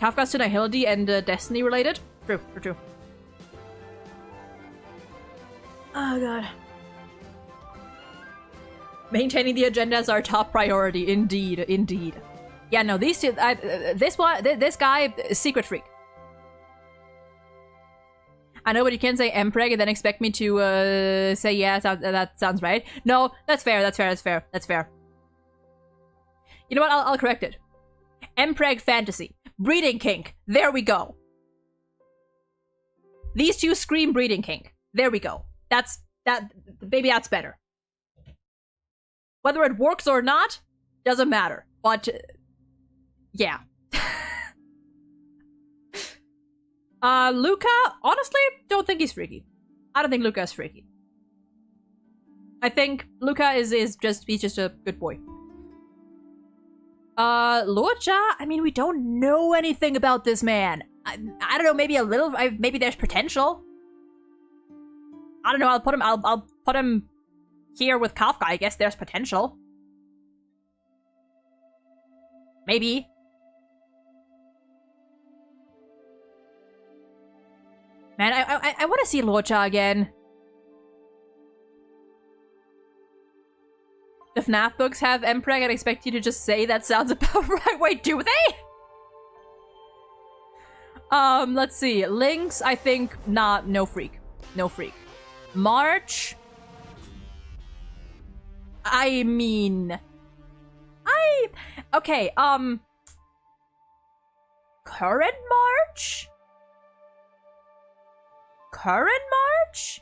Kafka's to Nihility and Destiny related? True, true. Oh god. Maintaining the agenda is our top priority, indeed, indeed. Yeah, no, these two, this guy, secret freak. I know, but you can't say empreg and then expect me to say yeah, that sounds right. No, that's fair, that's fair. You know what, I'll correct it. Empreg fantasy. Breeding kink. There we go. These two scream breeding kink. There we go. Maybe that's better. Whether it works or not, doesn't matter. But, yeah. Luca, honestly, don't think he's freaky. I don't think Luca is freaky. I think Luca he's just a good boy. Luocha, I mean, we don't know anything about this man. I don't know, maybe a little, maybe there's potential. I don't know, I'll put him here with Kafka, I guess there's potential. Maybe. Man, I want to see Luocha again. The FNAF books have empreg, I'd expect you to just say that sounds about right. Wait, do they? Let's see. Lynx, I think, no freak. No freak. March? I mean... Okay, current March? Current March?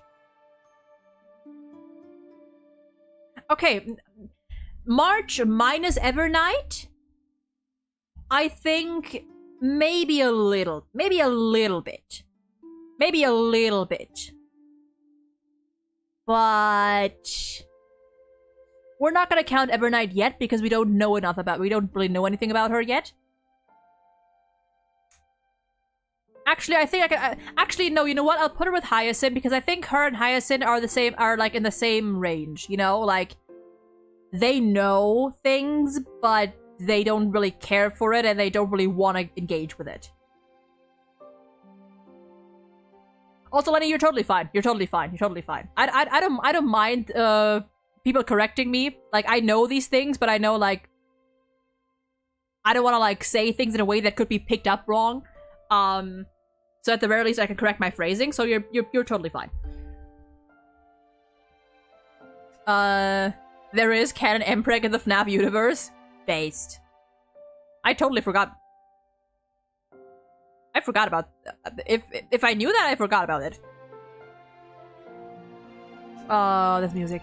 Okay, March minus Evernight? I think maybe a little bit. Maybe a little bit. But We're not gonna count Evernight yet because we don't know enough about. We don't really know anything about her yet. Actually, I think I can. Actually, no. You know what? I'll put her with Hyacinth because I think her and Hyacinth are the same. Are like in the same range. You know, like they know things, but they don't really care for it, and they don't really want to engage with it. Also, Lenny, you're totally fine. You're totally fine. You're totally fine. I don't mind people correcting me. Like, I know these things, but I know, like, I don't want to, like, say things in a way that could be picked up wrong. So at the very least, I can correct my phrasing. So you're totally fine. There is canon Mpreg in the FNAF universe. Based. I totally forgot. I forgot about... If I knew that, I forgot about it. Oh, that's music.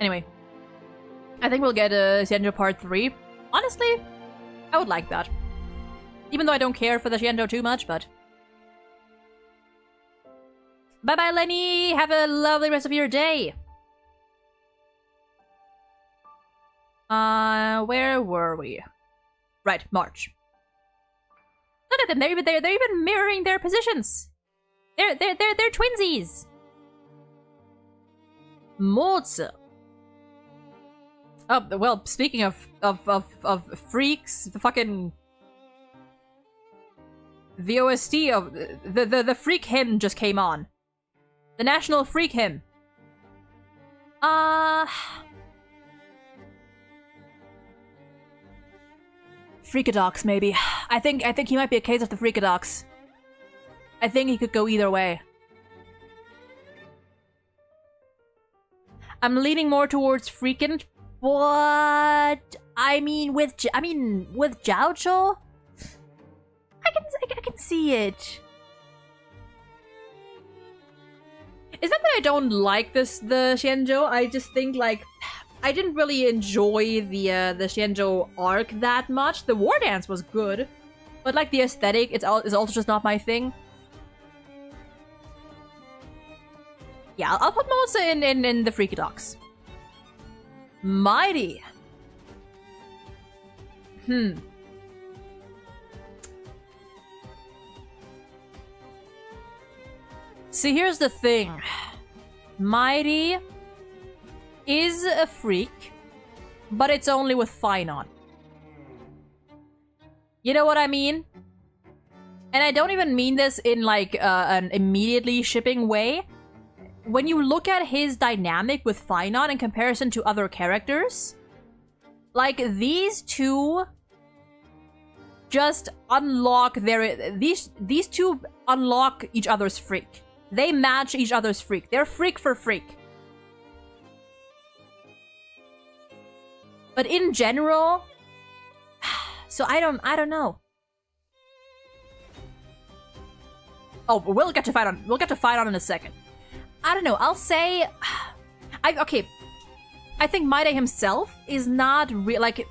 Anyway. I think we'll get a Xianzhou Part 3. Honestly, I would like that. Even though I don't care for the Xianzhou too much, but... Bye-bye, Lenny! Have a lovely rest of your day! Where were we? Right, March. Look at them! They're even mirroring their positions! They're twinsies! Mozi. Oh, well, speaking of freaks, the fucking... The OST of... The freak hymn just came on. The National Freak Hymn. Freakadox, maybe. I think he might be a case of the Freakadox. I think he could go either way. I'm leaning more towards Freakin', but I mean with Jiaocho, I can see it. It's not that I don't like the Xianzhou. I just think, like, I didn't really enjoy the Xianzhou arc that much. The war dance was good, but like the aesthetic, is also just not my thing. Yeah, I'll put Mozi in the Freakadox. Mighty. See, here's the thing. Mighty is a freak, but it's only with Finon. You know what I mean? And I don't even mean this in, like, an immediately shipping way. When you look at his dynamic with Finon in comparison to other characters, like, these two just unlock their... These two unlock each other's freak. They match each other's freak. They're freak for freak. But in general... So I don't know. Oh, we'll get to Finon in a second. I don't know, I'll say... okay. I think Maide himself is not like...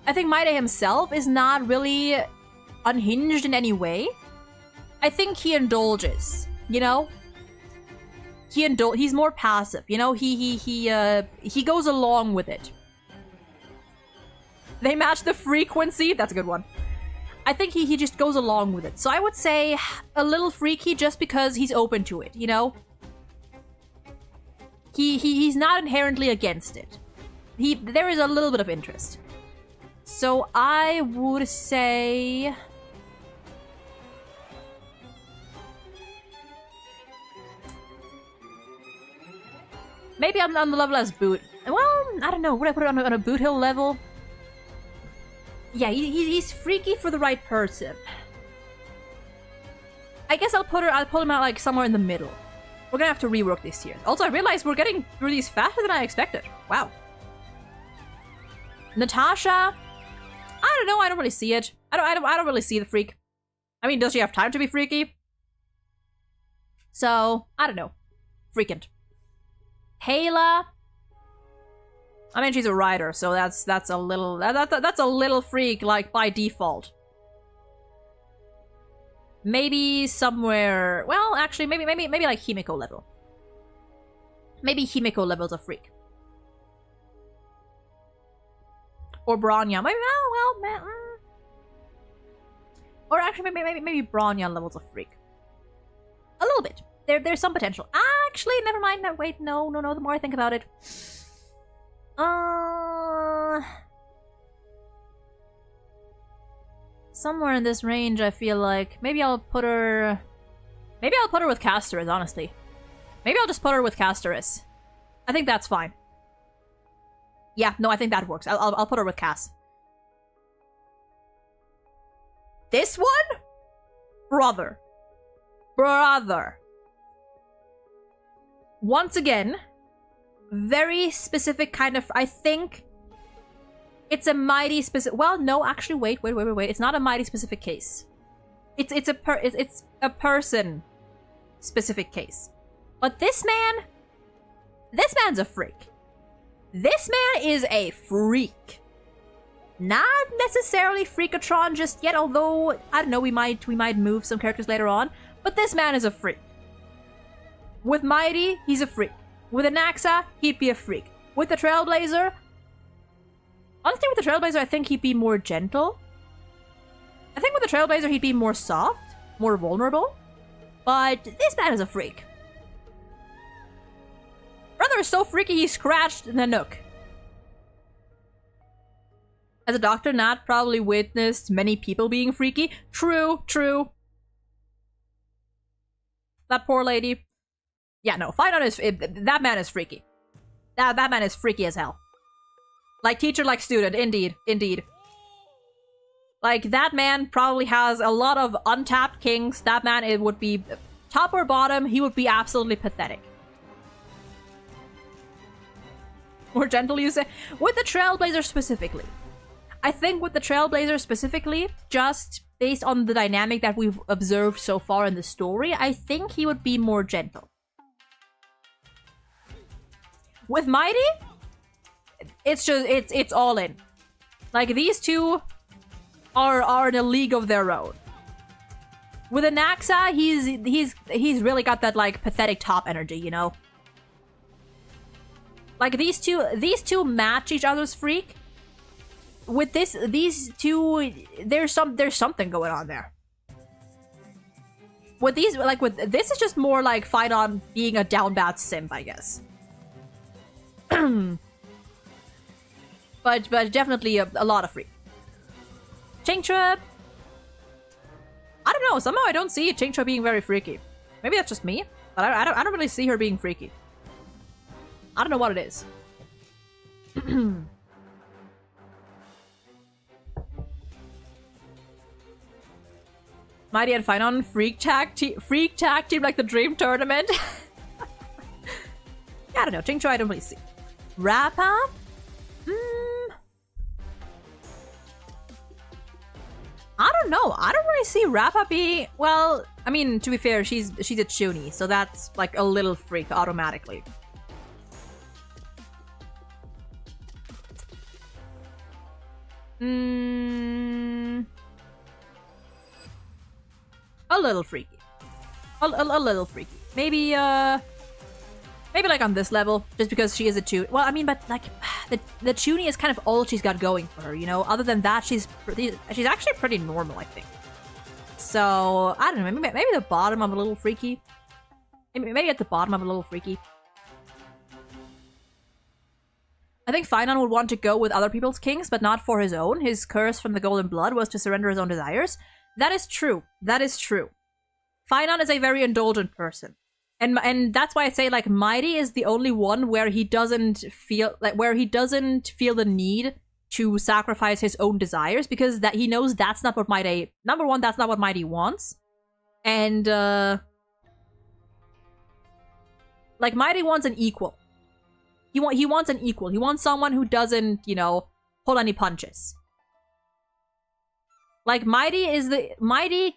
I think Maide himself is not really unhinged in any way. I think he indulges, you know? He's more passive, you know? He goes along with it. They match the frequency. That's a good one. I think he just goes along with it. So I would say a little freaky just because he's open to it, you know? He's not inherently against it. There is a little bit of interest. So I would say... Maybe on the level as Boot. Well, I don't know. Would I put it on a Boot Hill level? Yeah, he's freaky for the right person. I guess I'll pull him out like somewhere in the middle. We're gonna have to rework these tiers. Also, I realized we're getting through these faster than I expected. Wow. Natasha, I don't know. I don't really see it. I don't really see the freak. I mean, does she have time to be freaky? So I don't know. Freakant. Hayla. I mean, she's a writer, so that's a little that's a little freak, like, by default. Maybe somewhere... Well, actually, maybe like Himiko level. Maybe Himiko level's a freak. Or Bronya. Maybe, oh, well, man. Or actually, maybe Bronya level's a freak. A little bit. There's some potential. Actually, never mind. No, wait, no. The more I think about it. Somewhere in this range, I feel like. Maybe I'll put her with Casterus, honestly. Maybe I'll just put her with Casterus. I think that's fine. Yeah, no, I think that works. I'll put her with Cass. This one? Brother. Once again, very specific kind of... I think it's a mighty specific... Well, no, actually, wait. It's not a mighty specific case. It's a person specific case. But this man's a freak. This man is a freak. Not necessarily Freakatron just yet, although, I don't know, we might move some characters later on. But this man is a freak. With Mighty, he's a freak. With Anaxa, he'd be a freak. With the Trailblazer, honestly, with the Trailblazer, I think he'd be more gentle. I think with the Trailblazer, he'd be more soft, more vulnerable. But this man is a freak. Brother is so freaky, he scratched the nook. As a doctor, Nat probably witnessed many people being freaky. True. That poor lady. Yeah, no, that man is freaky. That man is freaky as hell. Like teacher, like student, indeed. Like, that man probably has a lot of untapped kinks. That man, it would be top or bottom, he would be absolutely pathetic. More gentle, you say? With the Trailblazer specifically. I think with the Trailblazer specifically, just based on the dynamic that we've observed so far in the story, I think he would be more gentle. With Mighty, it's all in. Like, these two are in a league of their own. With Anaxa, he's really got that, like, pathetic top energy, you know? Like, these two match each other's freak. With these two, there's something going on there. With these, like, this is just more like fight on being a down bad simp, I guess. but definitely a lot of freak. Chingtra, I don't know. Somehow I don't see Chingtra being very freaky. Maybe that's just me, but I don't really see her being freaky. I don't know what it is. Mighty and Finon freak tag team like the Dream Tournament. I don't know. Chingtra I don't really see. Rappa? I don't know. I don't really see Rappa being... Well, I mean, to be fair, she's a Chuny, so that's like a little freak automatically. A little freaky. A little freaky. Maybe like on this level, just because she is a Chuny. Well, I mean, but like, the Chuny is kind of all she's got going for her, you know? Other than that, she's actually pretty normal, I think. So, I don't know, maybe the bottom of a little freaky. Maybe at the bottom of a little freaky. I think Finon would want to go with other people's kinks, but not for his own. His curse from the Golden Blood was to surrender his own desires. That is true. That is true. Finon is a very indulgent person. And that's why I say, like, Mighty is the only one where he doesn't feel the need to sacrifice his own desires, because that he knows that's not what Mighty... Number one, that's not what Mighty wants. And, like, Mighty wants an equal. He wants an equal. He wants someone who doesn't, you know, pull any punches. Like, Mighty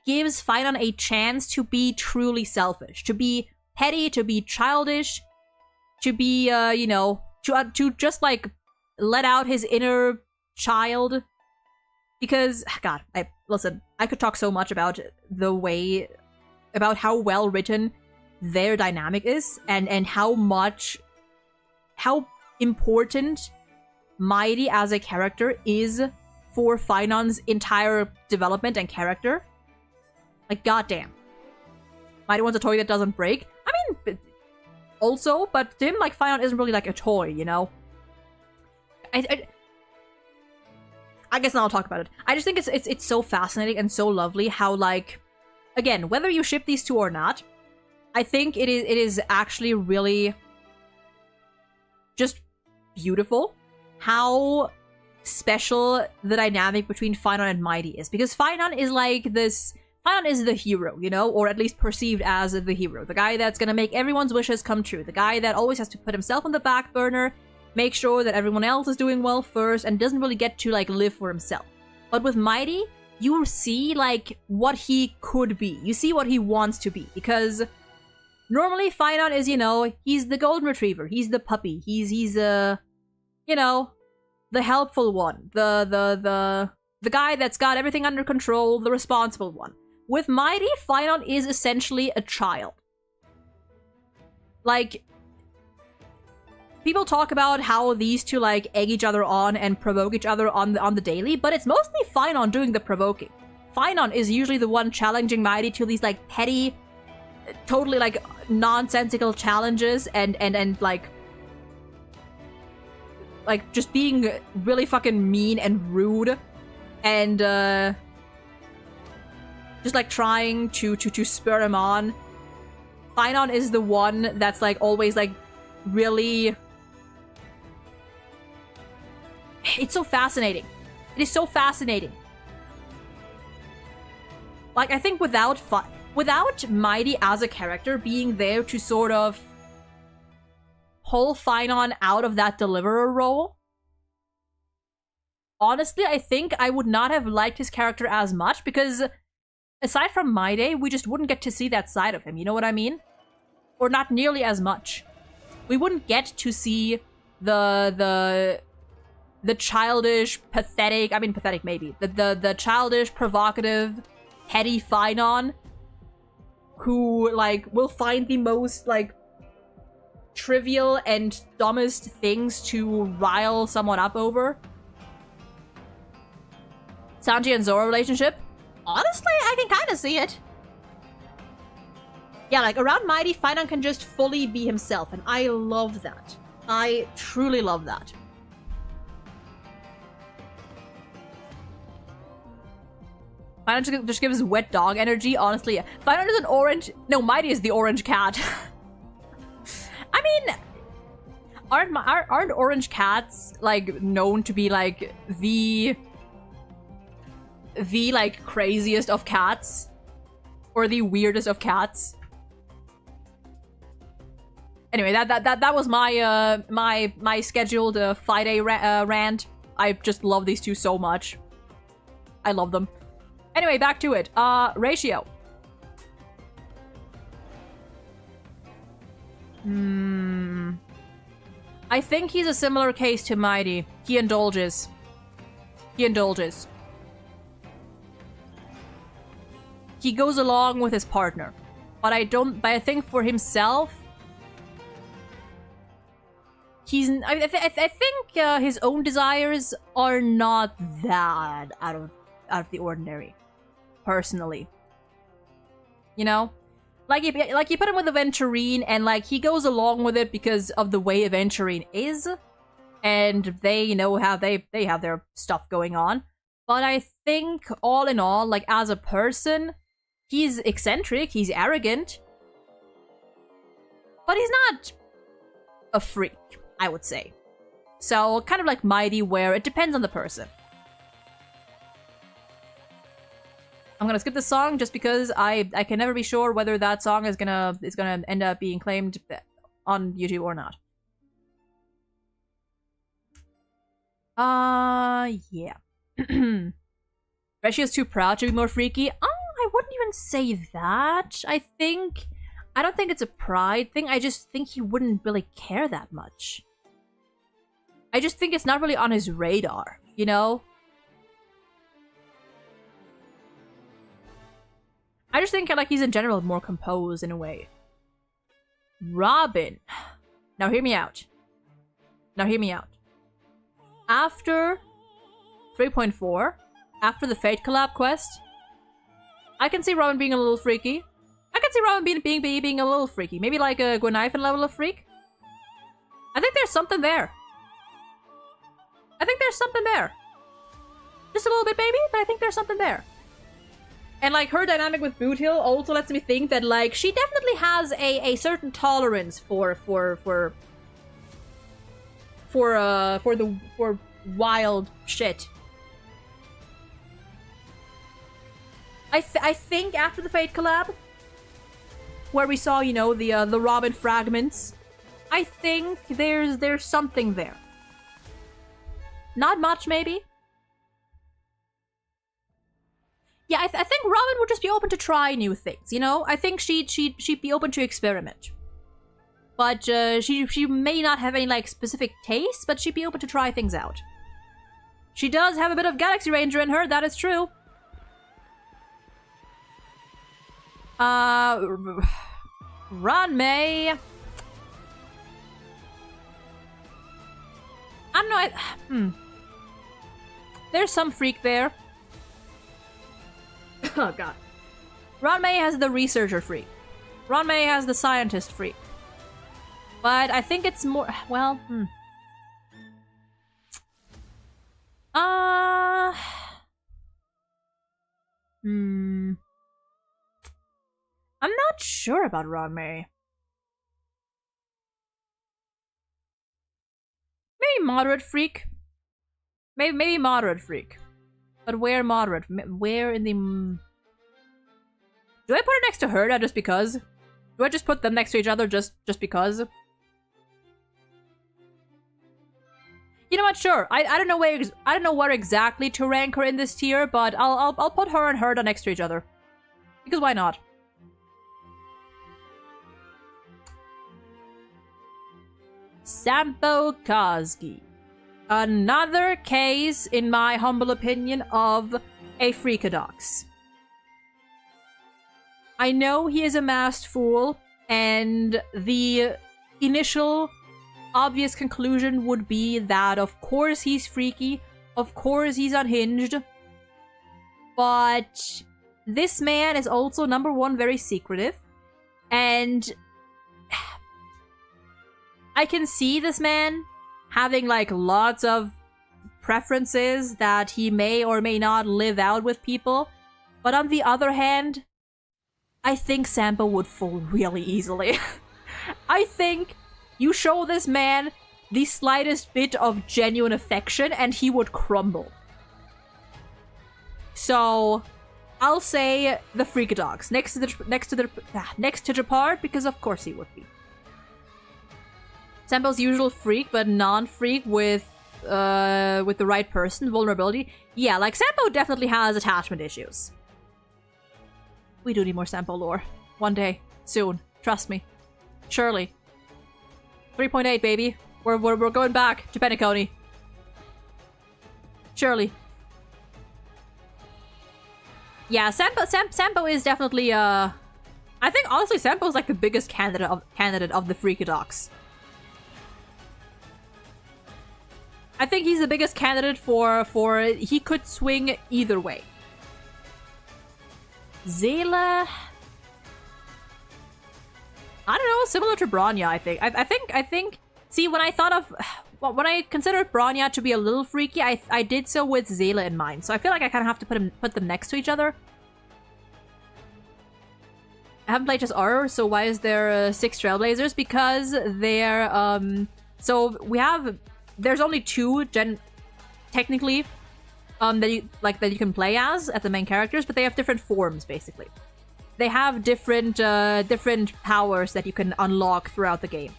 gives Finon a chance to be truly selfish, to be petty, to be childish, to be, you know, to just, like, let out his inner child Because, God, listen, I could talk so much about about how well written their dynamic is, and how important Mighty as a character is for Finon's entire development and character. Like, goddamn. Mighty wants a toy that doesn't break. I mean, also, but to him, like, Finon isn't really like a toy, you know? I guess I'll talk about it. I just think it's so fascinating and so lovely how, like, again, whether you ship these two or not, I think it is actually really just beautiful how special the dynamic between Finon and Mighty is. Because Finon is like this... Finon is the hero, you know? Or at least perceived as the hero. The guy that's gonna make everyone's wishes come true. The guy that always has to put himself on the back burner, make sure that everyone else is doing well first, and doesn't really get to, like, live for himself. But with Mighty, you see, like, what he could be. You see what he wants to be. Because normally Finon is, you know, he's the golden retriever. He's the puppy. He's you know, the helpful one. The guy that's got everything under control, the responsible one. With Mighty, Finon is essentially a child. Like, people talk about how these two, like, egg each other on and provoke each other on the daily, but it's mostly Finon doing the provoking. Finon is usually the one challenging Mighty to these, like, petty, totally, like, nonsensical challenges and like, just being really fucking mean and rude and, just, like, trying to spur him on. Finon is the one that's, like, always, like, really... It's so fascinating. It is so fascinating. Like, I think without Mighty as a character being there to sort of pull Finon out of that deliverer role, honestly, I think I would not have liked his character as much, because aside from Mighty, we just wouldn't get to see that side of him, you know what I mean? Or not nearly as much. We wouldn't get to see the childish, pathetic, I mean pathetic maybe, the childish, provocative, petty Finon, who, like, will find the most, like, trivial and dumbest things to rile someone up over. Sanji and Zoro relationship? Honestly, I can kind of see it. Yeah, like, around Mighty, Finon can just fully be himself, and I love that. I truly love that. Finon just gives wet dog energy, honestly. Finon is an orange... No, Mighty is the orange cat. I mean, aren't orange cats, like, known to be, like, the like, craziest of cats? Or the weirdest of cats? Anyway, that was my, my scheduled Friday rant. I just love these two so much. I love them. Anyway, back to it. Ratio. I think he's a similar case to Mighty. He indulges. He indulges. He goes along with his partner. But I think for himself, I think his own desires are not that out of the ordinary. Personally. You know? Like you put him with Aventurine, and, like, he goes along with it because of the way Aventurine is. And they, you know, they have their stuff going on. But I think, all in all, like, as a person, he's eccentric, he's arrogant. But he's not a freak, I would say. So, kind of like Mighty, where it depends on the person. I'm gonna skip this song just because I can never be sure whether that song is gonna end up being claimed on YouTube or not. Yeah. Ratio's too proud to be more freaky. I wouldn't even say that. I don't think it's a pride thing. I just think he wouldn't really care that much. I just think it's not really on his radar, you know? I just think like he's in general more composed in a way. Robin. Now hear me out. Now hear me out. After 3.4, after the Fate Collab quest, I can see Robin being a little freaky. I can see Robin being a little freaky. Maybe like a Gwenaifen level of freak. I think there's something there. I think there's something there. Just a little bit, maybe, but I think there's something there. And like her dynamic with Boothill also lets me think that like she definitely has a certain tolerance for wild shit. I think after the Fate collab, where we saw, you know, the Robin fragments, I think there's something there. Not much, maybe. Yeah, I think Robin would just be open to try new things, you know? I think she'd be open to experiment. But she may not have any like specific tastes, but she'd be open to try things out. She does have a bit of Galaxy Ranger in her, that is true. Ron May. I don't know. There's some freak there. Oh god. Ron May has the researcher freak. Ron May has the scientist freak. But I think it's more, well, I'm not sure about Ron May. Maybe moderate freak. Maybe moderate freak. But where moderate? Where in the... Do I put it next to Herda just because? Do I just put them next to each other just because? You know what? Sure. I don't know where exactly to rank her in this tier, but I'll put her and Herda next to each other. Because why not? Sampo Kazgi. Another case, in my humble opinion, of a freakadox. I know he is a masked fool, and the initial obvious conclusion would be that of course he's freaky, of course he's unhinged, but this man is also, number one, very secretive, and I can see this man having like lots of preferences that he may or may not live out with people, but on the other hand, I think Sampo would fall really easily. I think you show this man the slightest bit of genuine affection and he would crumble. So I'll say the freakadox next to Japar, because of course he would be. Sampo's usual freak, but non-freak with the right person, vulnerability. Yeah, like Sampo definitely has attachment issues. We do need more Sampo lore. One day. Soon. Trust me. Surely. 3.8, baby. We're going back to Penacony. Surely. Yeah, Sampo is definitely I think honestly Sampo is like the biggest candidate of the freakadox. I think he's the biggest candidate for he could swing either way. Zayla, I don't know, similar to Bronya, I think. I think. See, when I thought of, when I considered Bronya to be a little freaky, I did so with Zayla in mind. So I feel like I kind of have to put them next to each other. I haven't played just R, so why is there 6 Trailblazers? Because they're so we have. There's only 2 technically that you can play as the main characters, but they have different forms basically. They have different powers that you can unlock throughout the game.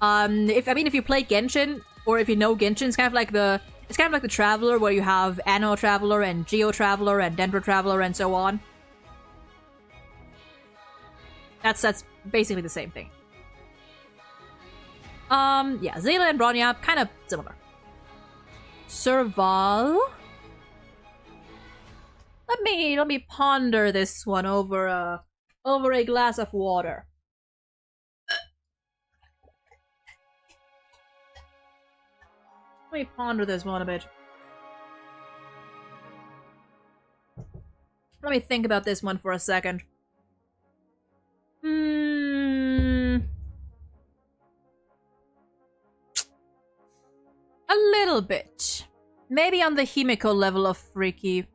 If you play Genshin, or if you know Genshin, it's kind of like the Traveler, where you have Anno Traveler and Geo Traveler and Dendro Traveler and so on. That's basically the same thing. Yeah, Zayla and Bronya, kind of similar. Serval? Let me ponder this one over a glass of water. Let me ponder this one a bit. Let me think about this one for a second. A little bit. Maybe on the Himiko level of freaky.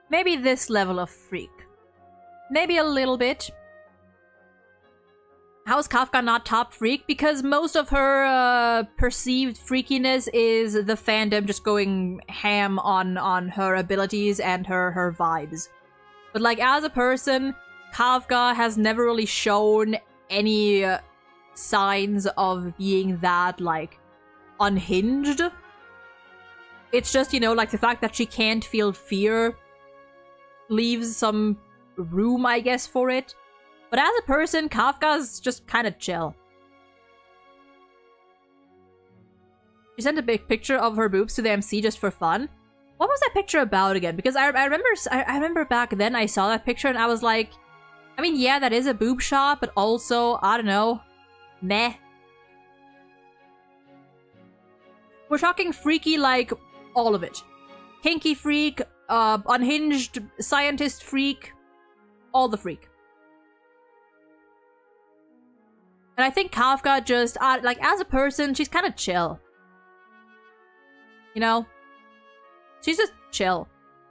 Maybe this level of freak. Maybe a little bit. How is Kafka not top freak? Because most of her perceived freakiness is the fandom just going ham on her abilities and her vibes. But like as a person, Kafka has never really shown any signs of being that like unhinged. It's just, you know, like the fact that she can't feel fear leaves some room, I guess, for it. But as a person, Kafka's just kind of chill. She sent a big picture of her boobs to the MC just for fun. What was that picture about again? Because I remember back then I saw that picture and I was like, I mean, yeah, that is a boob shot, but also, I don't know, meh. We're talking freaky, like, all of it. Kinky freak, unhinged scientist freak, all the freak. And I think Kafka just, like, as a person, she's kind of chill. You know? She's just chill.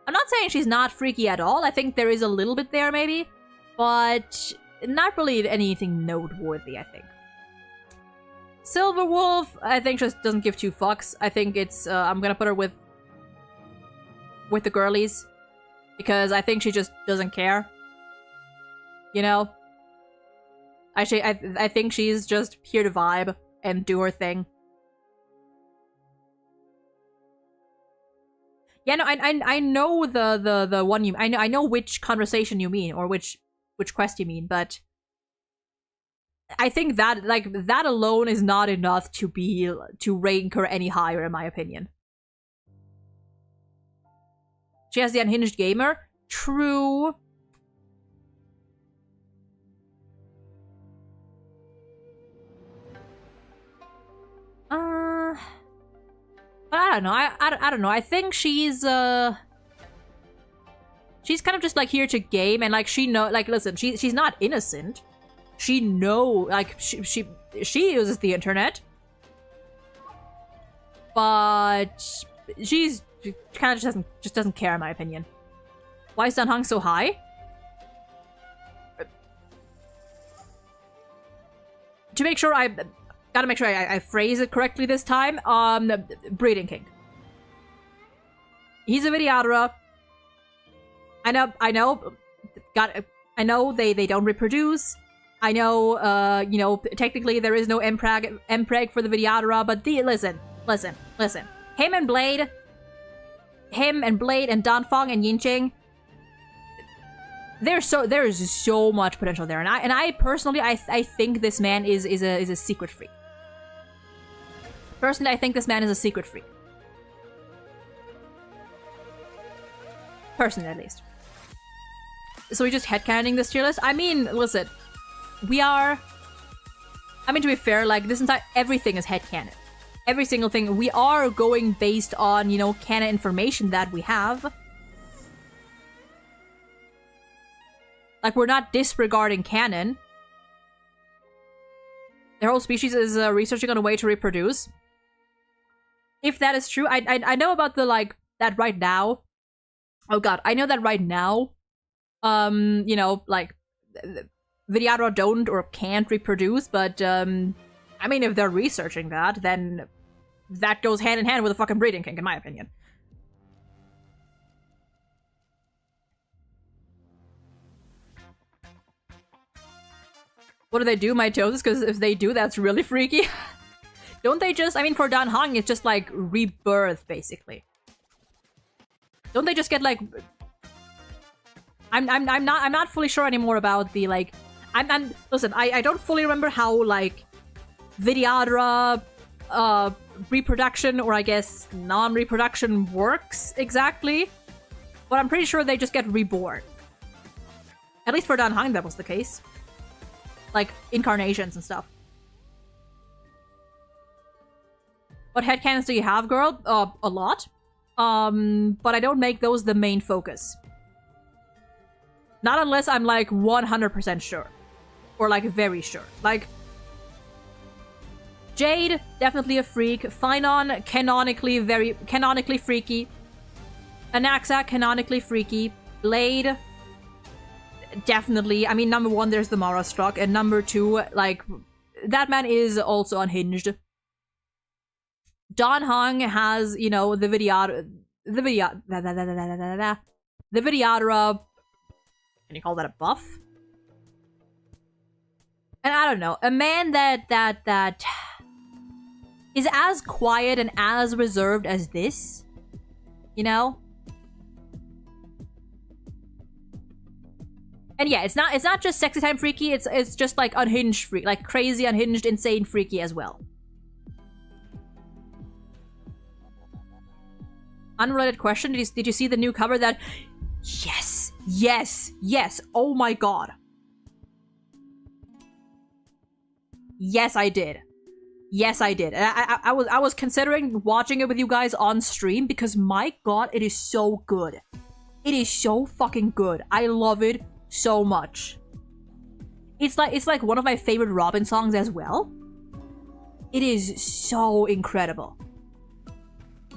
I'm not saying she's not freaky at all. I think there is a little bit there, maybe. But not really anything noteworthy, I think. Silver Wolf, I think just doesn't give two fucks. I think it's, I'm gonna put her with the girlies. Because I think she just doesn't care. You know? Actually, I think she's just here to vibe and do her thing. Yeah, no, I know the one you I know which conversation you mean or which quest you mean, but I think that like that alone is not enough to rank her any higher in my opinion. She has the unhinged gamer. True. I don't know. I don't know. I think she's kind of just like here to game and like she know like listen, she's not innocent. She like she uses the internet. But she kind of just doesn't care in my opinion. Why is Danhong so high? To make sure gotta make sure I phrase it correctly this time. Breeding King. He's a Vidyadhara. I know they don't reproduce. I know, you know, technically there is no Mpreg for the Vidyadhara, but listen. Him and Blade and Danfeng and Yinqing. There is so much potential there, and I personally I think this man is a secret freak. Personally, I think this man is a secret freak. Personally, at least. So we're just headcanoning this tier list? I mean, listen. We are... I mean, to be fair, like, this entire... Everything is headcanon. Every single thing. We are going based on, you know, canon information that we have. Like, we're not disregarding canon. Their whole species is researching on a way to reproduce. If that is true, I know about the, like, that right now. Oh god, I know that right now, you know, like, Vidyadhara don't or can't reproduce, but, I mean, if they're researching that, then that goes hand in hand with a fucking breeding kink, in my opinion. What do they do, mitosis? Because if they do, that's really freaky. Don't they just, I mean, for Danhong, it's just, like, rebirth, basically. Don't they just get, like... I'm not fully sure anymore about the, like... Listen, I don't fully remember how, like, Vidyadhara reproduction, or I guess non-reproduction works exactly. But I'm pretty sure they just get reborn. At least for Dan Hang, that was the case. Like, incarnations and stuff. What headcanons do you have, girl? A lot. But I don't make those the main focus. Not unless I'm, like, 100% sure. Or, like, very sure. Like, Jade, definitely a freak. Phynon, canonically freaky. Anaxa, canonically freaky. Blade, definitely. I mean, number 1, there's the Mara Struck. And number 2, like, that man is also unhinged. Don Hong has, you know, the Vidyadhara... Can you call that a buff? And I don't know. A man that is as quiet and as reserved as this. You know? And yeah, it's not just sexy time freaky, it's just like unhinged freak, like crazy, unhinged, insane freaky as well. Unrelated question, did you see the new cover that... Yes! Yes! Yes! Oh my god. Yes, I did. Yes, I did. I was considering watching it with you guys on stream because my god, it is so good. It is so fucking good. I love it so much. It's like one of my favorite Robin songs as well. It is so incredible.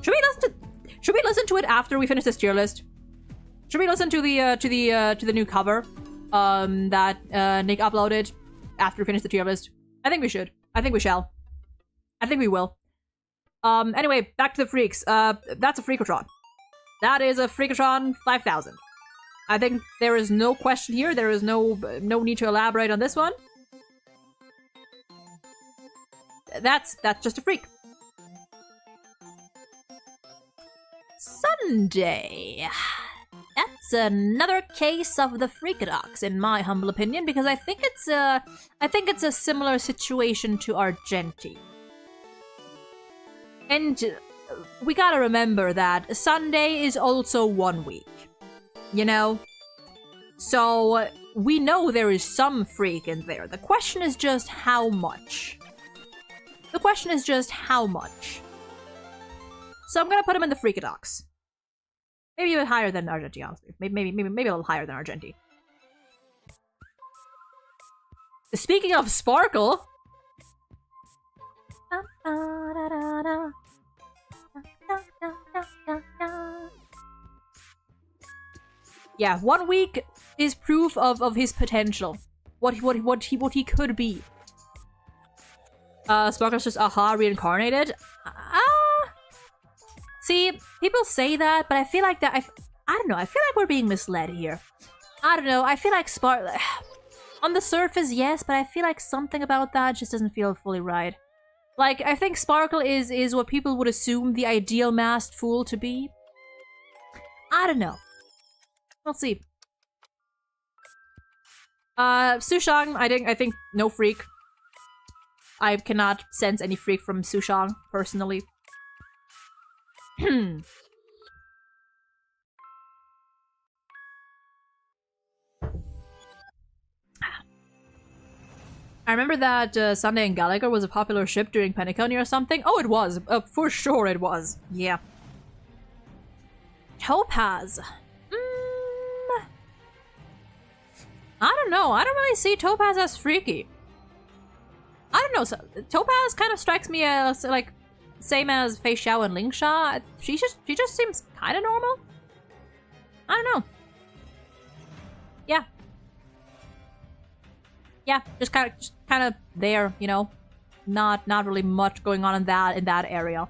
Should we listen to it after we finish this tier list? Should we listen to the new cover that Nick uploaded after we finish the tier list? I think we should. I think we shall. I think we will. Anyway, back to the freaks. That's a Freakotron. That is a Freakotron 5000. I think there is no question here. There is no need to elaborate on this one. That's just a freak. Sunday. That's another case of the Freakadox, in my humble opinion, because I think it's a similar situation to Argenti. And we gotta remember that Sunday is also 1 week. You know? So, we know there is some freak in there. The question is just how much. The question is just how much. So I'm gonna put him in the Freakadox. Maybe a bit higher than Argenti, honestly. Maybe a little higher than Argenti. Speaking of Sparkle... Yeah, 1 week is proof of his potential. What he could be. Sparkle's just aha reincarnated. See, people say that, but I feel like that I don't know, I feel like we're being misled here. I don't know, I feel like on the surface, yes, but I feel like something about that just doesn't feel fully right. Like, I think Sparkle is what people would assume the ideal masked fool to be. I don't know. We'll see. Sushang, I think no freak. I cannot sense any freak from Sushang, personally. I remember that Sunday and Gallagher was a popular ship during Penteconia or something. Oh, it was. For sure it was. Yeah. Topaz. I don't know. I don't really see Topaz as freaky. I don't know. So, Topaz kind of strikes me as, like, same as Fei Xiao and Ling Sha. She just seems kind of normal. I don't know. Yeah. Yeah, just kind of there, you know. Not really much going on in that area.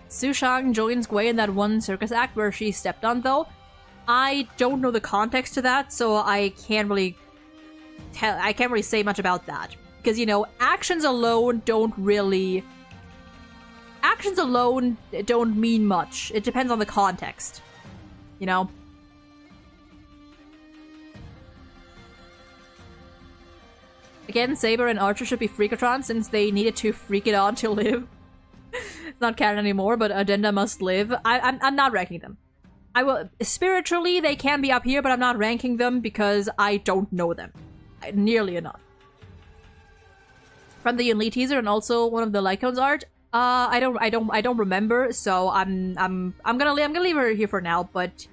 Sushang joins Gui in that one circus act where she stepped on, though. I don't know the context to that, so I can't really say much about that. Because, you know, actions alone don't mean much. It depends on the context. You know? Again, Saber and Archer should be freakatrons since they needed to freak it on to live. It's not canon anymore, but Addenda must live. I'm not ranking them. I will spiritually they can be up here, but I'm not ranking them because I don't know them nearly enough. From the Yunli teaser and also one of the Lycone's art, I don't remember, so I'm gonna leave her here for now. But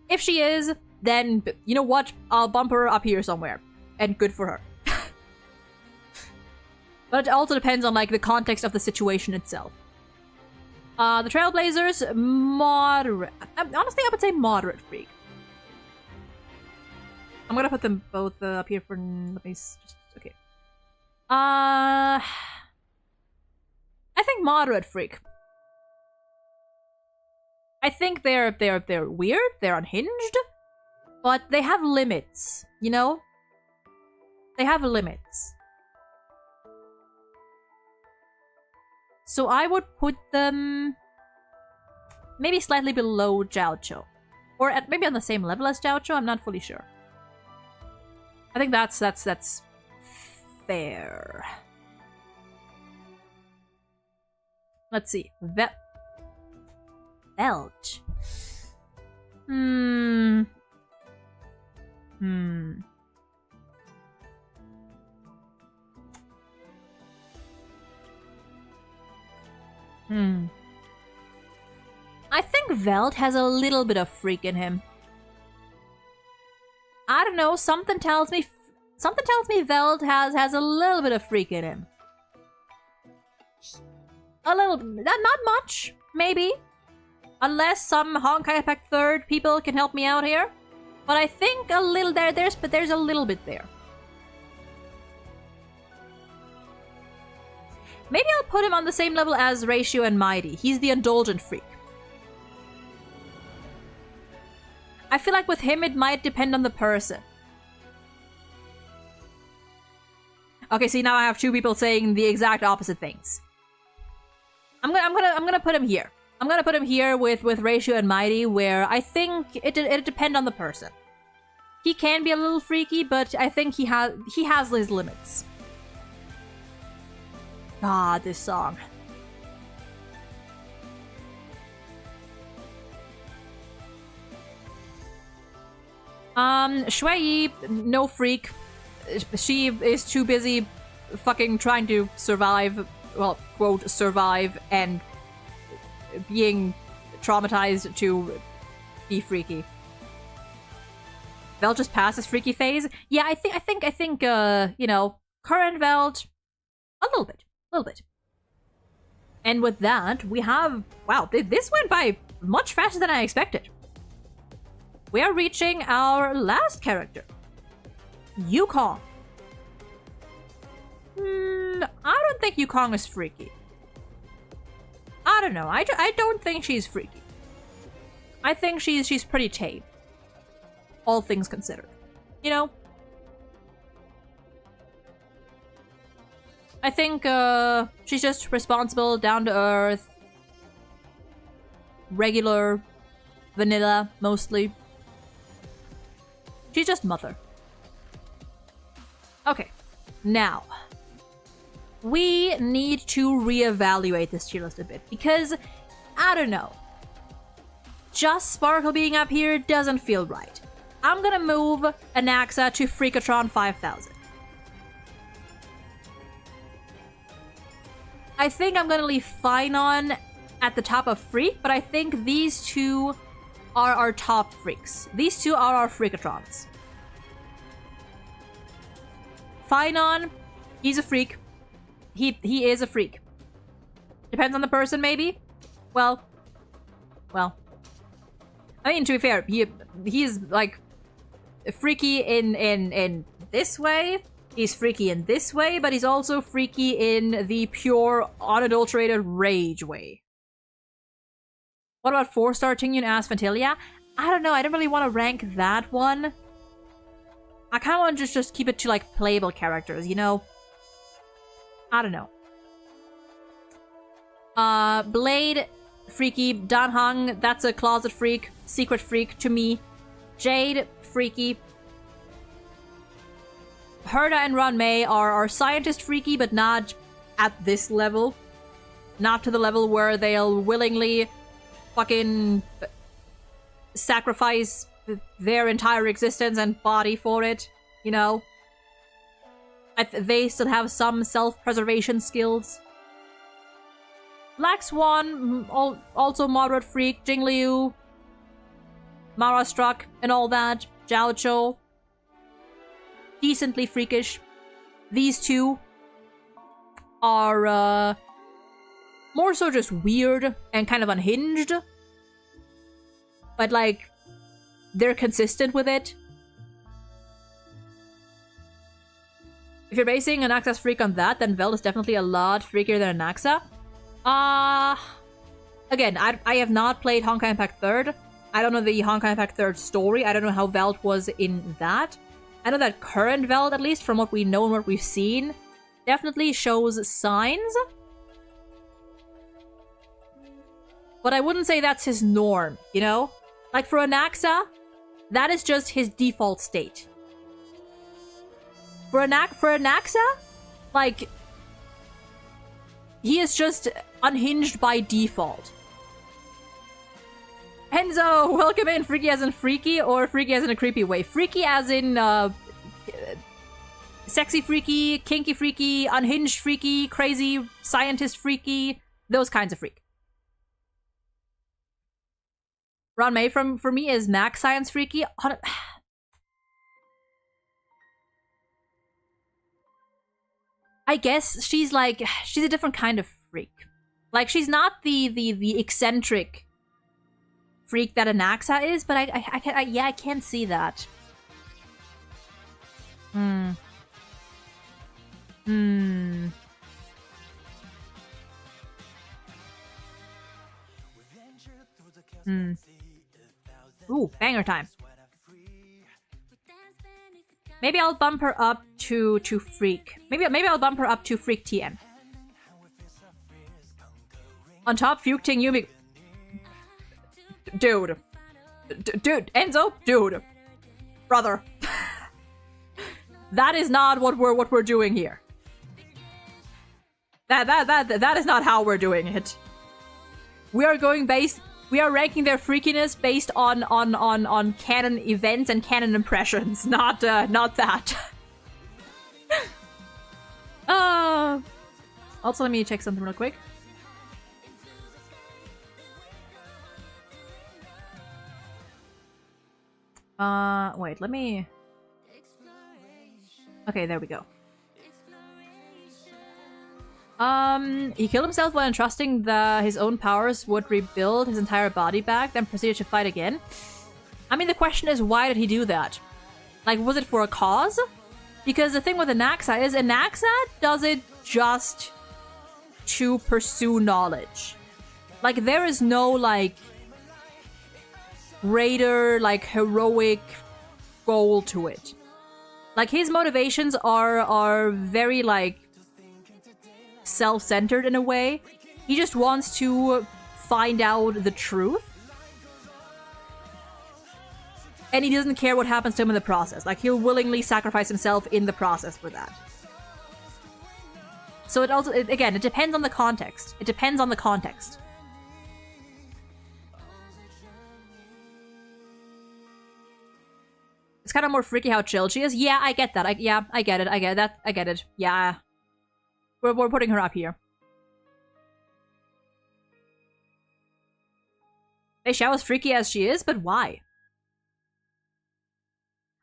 if she is, then you know what? I'll bump her up here somewhere, and good for her. But it also depends on like the context of the situation itself. The Trailblazers, moderate. Honestly, I would say moderate freak. I'm gonna put them both up here for. Let me just okay. I think moderate freak. I think they're weird. They're unhinged, but they have limits. You know, they have limits. So I would put them maybe slightly below Jiaoqiu. Or at maybe on the same level as Jiaoqiu, I'm not fully sure. I think that's fair. Let's see. Belch. I think Veld has a little bit of freak in him. I don't know, something tells me Veld has a little bit of freak in him. A little, not much, maybe. Unless some Honkai Effect 3rd people can help me out here. But I think a little there's a little bit there. Maybe I'll put him on the same level as Ratio and Mighty. He's the indulgent freak. I feel like with him it might depend on the person. Okay, see now I have two people saying the exact opposite things. I'm gonna put him here. I'm gonna put him here with Ratio and Mighty, where I think it depends on the person. He can be a little freaky, but I think he has his limits. God, this song. Shui, no freak. She is too busy fucking trying to survive, well, quote, survive, and being traumatized to be freaky. Veld just passed his freaky phase. Yeah, I think, you know, current Veld, a little bit. And with that, we have, wow, this went by much faster than I expected. We are reaching our last character, Yukong. I don't think Yukong is freaky. I don't know. I don't think she's freaky. I think she's pretty tame. All things considered. You know? I think she's just responsible, down to earth, regular, vanilla, mostly. She's just mother. Okay, now we need to reevaluate this tier list a bit because I don't know. Just Sparkle being up here doesn't feel right. I'm gonna move Anaxa to Freakatron 5000. I think I'm gonna leave Finon at the top of Freak, but I think these two are our top freaks. These two are our Freakatrons. Finon, he's a freak. He is a freak. Depends on the person, maybe? Well. I mean, to be fair, he's like freaky in this way. He's freaky in this way, but he's also freaky in the pure, unadulterated rage way. What about 4-star Tingyun Asphantilia? I don't know, I don't really want to rank that one. I kind of want to just keep it to, like, playable characters, you know? I don't know. Blade, freaky. Danhang, that's a closet freak. Secret freak to me. Jade, freaky. Herda and Ranmei are scientist freaky, but not at this level. Not to the level where they'll willingly fucking sacrifice their entire existence and body for it, you know? They still have some self-preservation skills. Black Swan, also moderate freak. Jingliu, Mara Struck, and all that. Jiaoqiu, decently freakish. These two are more so just weird and kind of unhinged. But like, they're consistent with it. If you're basing an Anaxa's freak on that, then Veld is definitely a lot freakier than Anaxa. Again, I have not played Honkai Impact 3rd. I don't know the Honkai Impact 3rd story. I don't know how Veld was in that. I know that current Veld, at least from what we know and what we've seen, definitely shows signs. But I wouldn't say that's his norm, you know? Like for Anaxa, that is just his default state. For Anaxa, like, he is just unhinged by default. Enzo, welcome in. Freaky as in freaky, or freaky as in a creepy way? Freaky as in, sexy freaky, kinky freaky, unhinged freaky, crazy, scientist freaky, those kinds of freak. Ranmei for me is max science freaky. I guess she's a different kind of freak. Like, she's not the eccentric freak that Anaxa is, but I can't see that. Ooh, banger time. Maybe I'll bump her up to freak. Maybe I'll bump her up to freak TM. On top, Fuke-ting Yumi. Dude, Enzo, dude, brother. That is not what we're doing here. That is not how we're doing it. We are ranking their freakiness based on canon events and canon impressions, not that. Also, let me check something real quick. Wait, let me... Okay, there we go. He killed himself when entrusting his own powers would rebuild his entire body back, then proceeded to fight again. I mean, the question is, why did he do that? Like, was it for a cause? Because the thing with Anaxa is, Anaxa does it just to pursue knowledge. Like, there is no, like, greater, like, heroic goal to it. Like, his motivations are very, like, self-centered in a way. He just wants to find out the truth. And he doesn't care what happens to him in the process. Like, he'll willingly sacrifice himself in the process for that. So again, it depends on the context. It depends on the context. It's kind of more freaky how chill she is. Yeah, I get that. I get it. I get it. Yeah. We're putting her up here. Fei Xiao is freaky as she is, but why?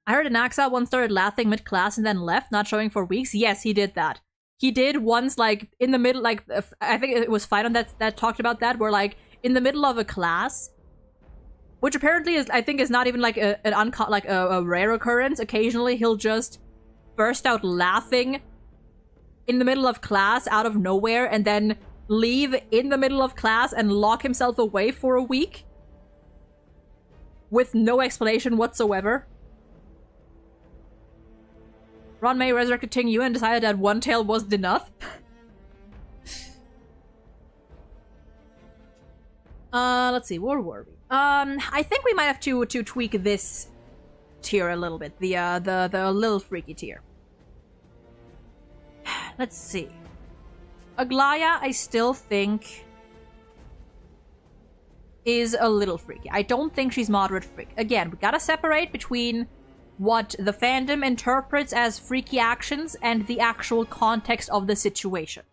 I heard Anaxa once started laughing mid-class and then left, not showing for weeks. Yes, he did that. He did once, like, in the middle, like, I think it was Finon that talked about that, where, like, in the middle of a class, which apparently is, I think, is not even, like, a rare occurrence. Occasionally, he'll just burst out laughing in the middle of class out of nowhere and then leave in the middle of class and lock himself away for a week with no explanation whatsoever. Ranmei resurrected Ting Yu and decided that one tail wasn't enough. Let's see, where were we? I think we might have to tweak this tier a little bit. The little freaky tier. Let's see. Aglaya, I still think, is a little freaky. I don't think she's moderate freak. Again, we gotta separate between what the fandom interprets as freaky actions and the actual context of the situation.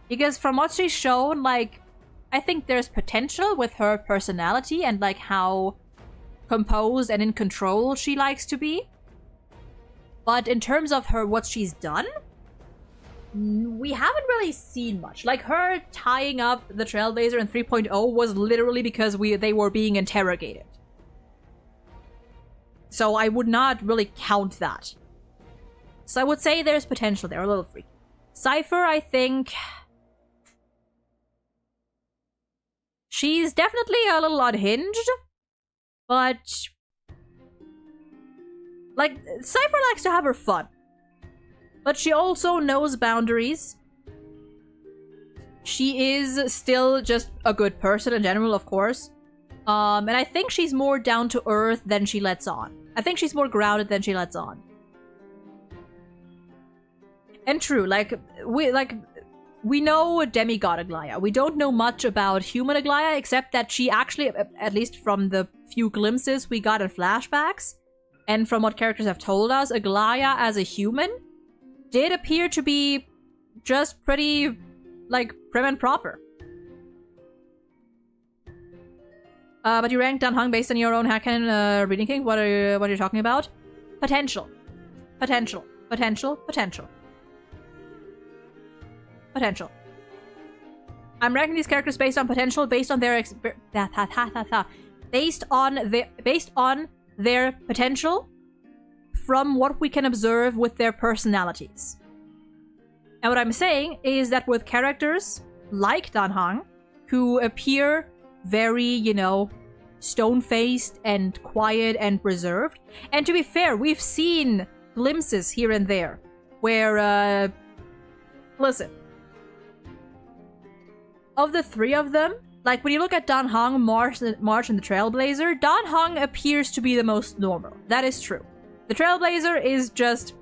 Because from what she's shown, like, I think there's potential with her personality and, like, how composed and in control she likes to be. But in terms of what she's done, we haven't really seen much. Like, her tying up the Trailblazer in 3.0 was literally because they were being interrogated. So I would not really count that. So I would say there's potential there, a little freaky. Cypher, I think... she's definitely a little unhinged, but... like, Cypher likes to have her fun. But she also knows boundaries. She is still just a good person in general, of course. And I think she's more down to earth than she lets on. I think she's more grounded than she lets on. And true, we know demigod Aglaya. We don't know much about human Aglaya, except that she actually, at least from the few glimpses we got in flashbacks, and from what characters have told us, Aglaya as a human did appear to be just pretty, like, prim and proper. But you ranked Dan Hung based on your own Hacken reading king? What are you talking about? Potential. Potential. Potential. Potential. Potential. I'm ranking these characters based on potential, based on their based on their potential from what we can observe with their personalities. And what I'm saying is that with characters like Dan Hang, who appear very, you know, stone-faced and quiet and reserved, and to be fair, we've seen glimpses here and there where, listen, of the three of them, like, when you look at Dan Hang, March, and the Trailblazer, Dan Hang appears to be the most normal. That is true. The Trailblazer is just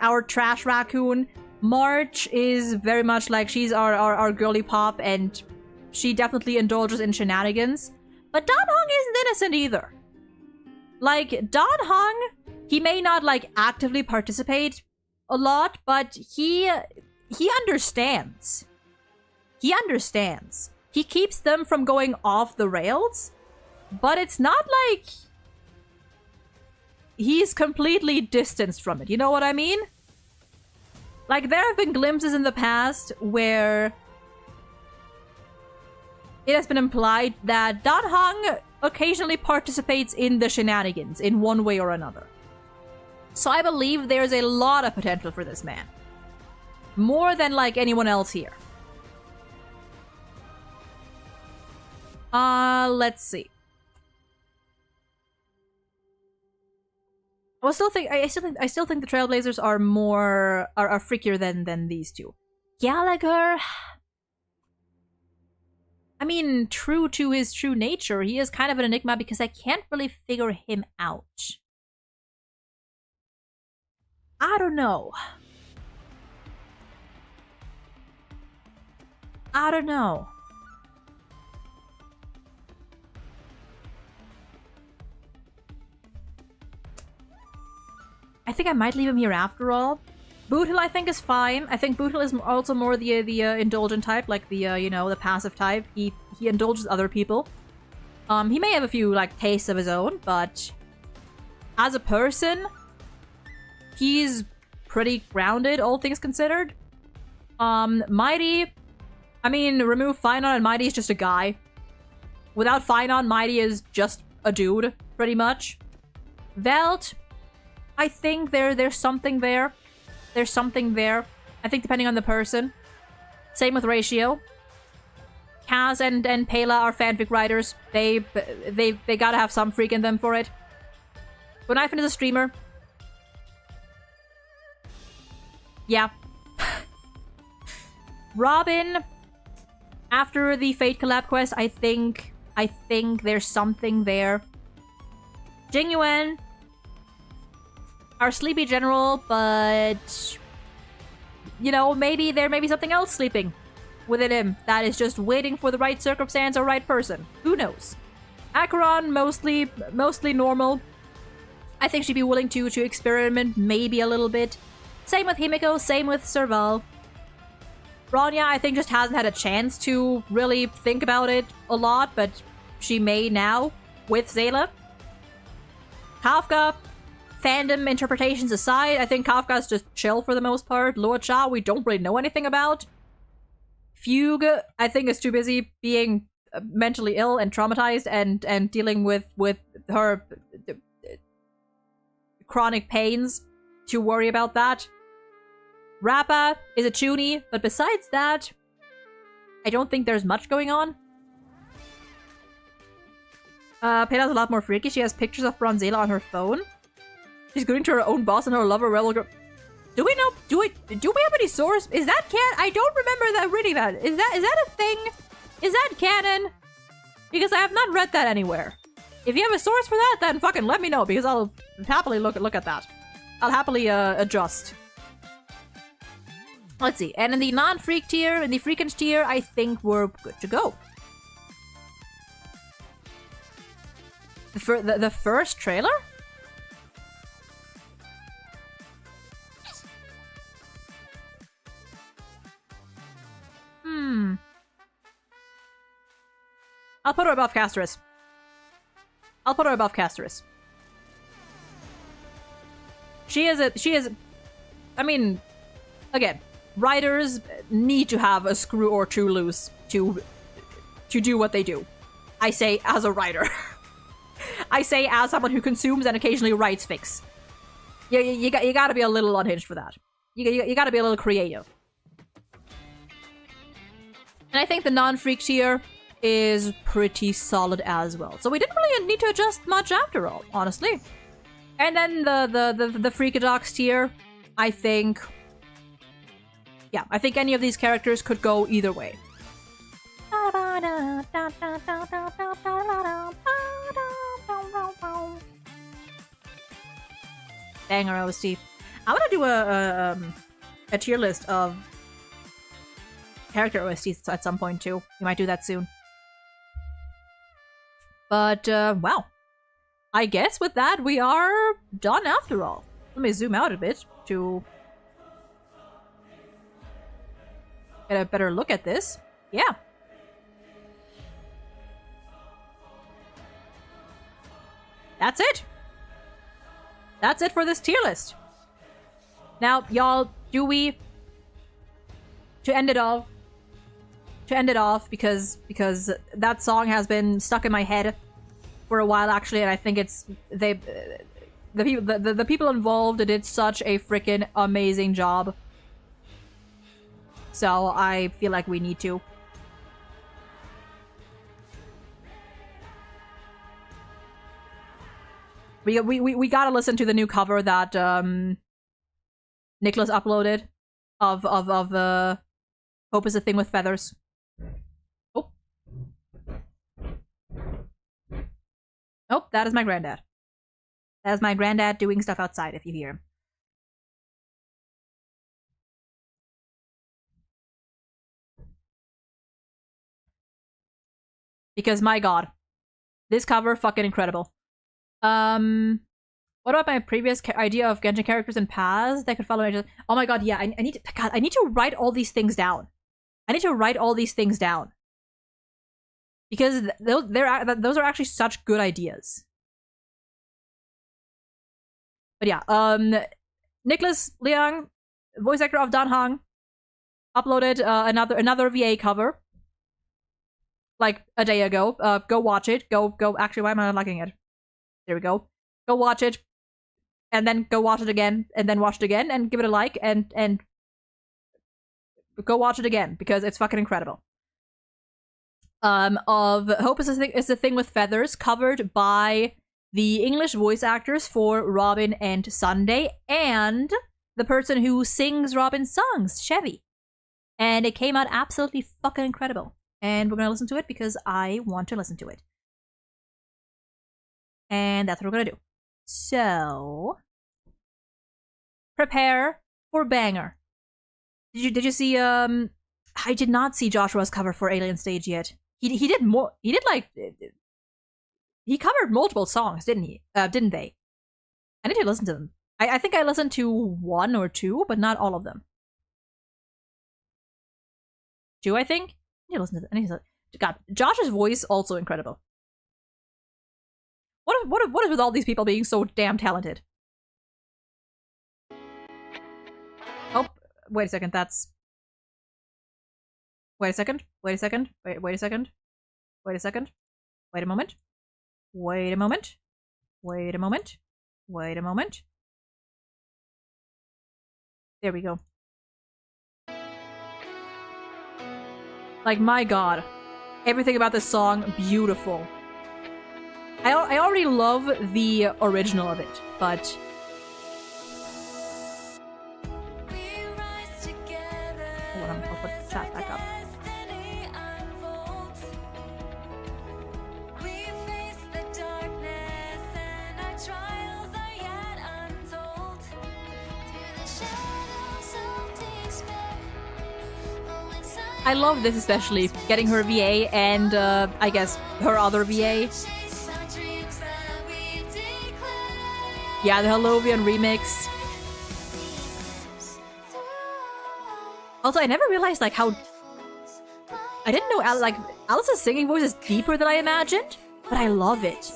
our trash raccoon. March is very much like she's our girly pop, and she definitely indulges in shenanigans. But Dan Hang isn't innocent either. Like, Dan Hang, he may not, like, actively participate a lot, but he understands. He understands. He keeps them from going off the rails, but it's not like he's completely distanced from it. You know what I mean? Like, there have been glimpses in the past where it has been implied that Dan Hang occasionally participates in the shenanigans in one way or another. So I believe there's a lot of potential for this man. More than, like, anyone else here. Let's see. I still think the Trailblazers are are freakier than these two. Gallagher, I mean, true to his true nature, he is kind of an enigma because I can't really figure him out. I don't know. I don't know. I think I might leave him here after all. Bootle, I think, is fine. I think Bootle is also more the indulgent type, like the, you know, the passive type. He indulges other people. He may have a few, like, tastes of his own, but as a person, he's pretty grounded, all things considered. Mighty, I mean, remove Finon and Mighty is just a guy. Without Finon, Mighty is just a dude, pretty much. Velt, I think there's something there. There's something there. I think depending on the person. Same with Ratio. Kaz and Pela are fanfic writers. They gotta have some freak in them for it. Gonifin is a streamer. Yeah. Robin, after the Fate collab quest, I think there's something there. Jingyuan, our sleepy general, but you know, maybe there may be something else sleeping within him that is just waiting for the right circumstance or right person. Who knows? Acheron, mostly normal. I think she'd be willing to experiment maybe a little bit. Same with Himiko, same with Serval. Bronya, I think, just hasn't had a chance to really think about it a lot, but she may now with Zayla. Kafka, fandom interpretations aside, I think Kafka's just chill for the most part. Lua Cha, we don't really know anything about. Fugue, I think, is too busy being mentally ill and traumatized and dealing with her chronic pains to worry about that. Rappa is a chuny, but besides that, I don't think there's much going on. Pena's a lot more freaky. She has pictures of Bronzela on her phone. She's going to her own boss and her lover rebel girl. Do we know? Do we have any source? Is that I don't remember that reading that. Is that a thing? Is that canon? Because I have not read that anywhere. If you have a source for that, then fucking let me know, because I'll happily look at that. I'll happily adjust. Let's see. And in the non-freak tier, in the freakish tier, I think we're good to go. The first trailer? I'll put her above Casterus. She is, I mean, again, writers need to have a screw or two loose to do what they do. I say as a writer. I say as someone who consumes and occasionally writes fics. You gotta be a little unhinged for that. You gotta be a little creative. And I think the non-freak tier is pretty solid as well. So we didn't really need to adjust much after all, honestly. And then the Freakadox tier, I think... yeah, I think any of these characters could go either way. Banger OST. I want to do a tier list of character OSTs at some point too. We might do that soon. But, wow. I guess with that, we are done after all. Let me zoom out a bit to get a better look at this. Yeah. That's it. That's it for this tier list. Now, y'all, do we... to end it off, because that song has been stuck in my head for a while, actually, and I think it's the people involved did such a freaking amazing job. So I feel like we need to. We gotta listen to the new cover that Nicholas uploaded of Hope is a Thing with Feathers. Oh. Oh, that is my granddad. That is my granddad doing stuff outside, if you hear him. Because, my god. This cover, fucking incredible. What about my previous idea of Genshin characters and paths that could follow each other? Oh my god, yeah, I need to... God, I need to write all these things down. Because those are actually such good ideas. But yeah, Nicholas Liang, voice actor of Dan Hong, uploaded another VA cover like a day ago. Go watch it. Go. Actually, why am I not liking it? There we go. Go watch it, and then go watch it again, and then watch it again, and give it a like, and go watch it again because it's fucking incredible. Of Hope is a Thing with Feathers, covered by the English voice actors for Robin and Sunday, and the person who sings Robin's songs, Chevy. And it came out absolutely fucking incredible. And we're gonna listen to it because I want to listen to it. And that's what we're gonna do. So, prepare for banger. Did you see I did not see Joshua's cover for Alien Stage yet. He did more. He did like he covered multiple songs, didn't he? Didn't they? I need to listen to them. I think I listened to 1 or 2, but not all of them. 2, I think. I need to listen to them. God, Josh's voice also incredible. What is with all these people being so damn talented? Oh, wait a second. That's. Wait a second. Wait a second. Wait a second. Wait a second. Wait a moment. Wait a moment. Wait a moment. Wait a moment. There we go. Like, my god. Everything about this song, beautiful. I already love the original of it, but... Hold on, I'll put the chat back up. I love this especially, getting her VA and, I guess, her other VA. Yeah, the Hallovian remix. Also, I never realized, like, how... I didn't know, like, Alice's singing voice is deeper than I imagined, but I love it.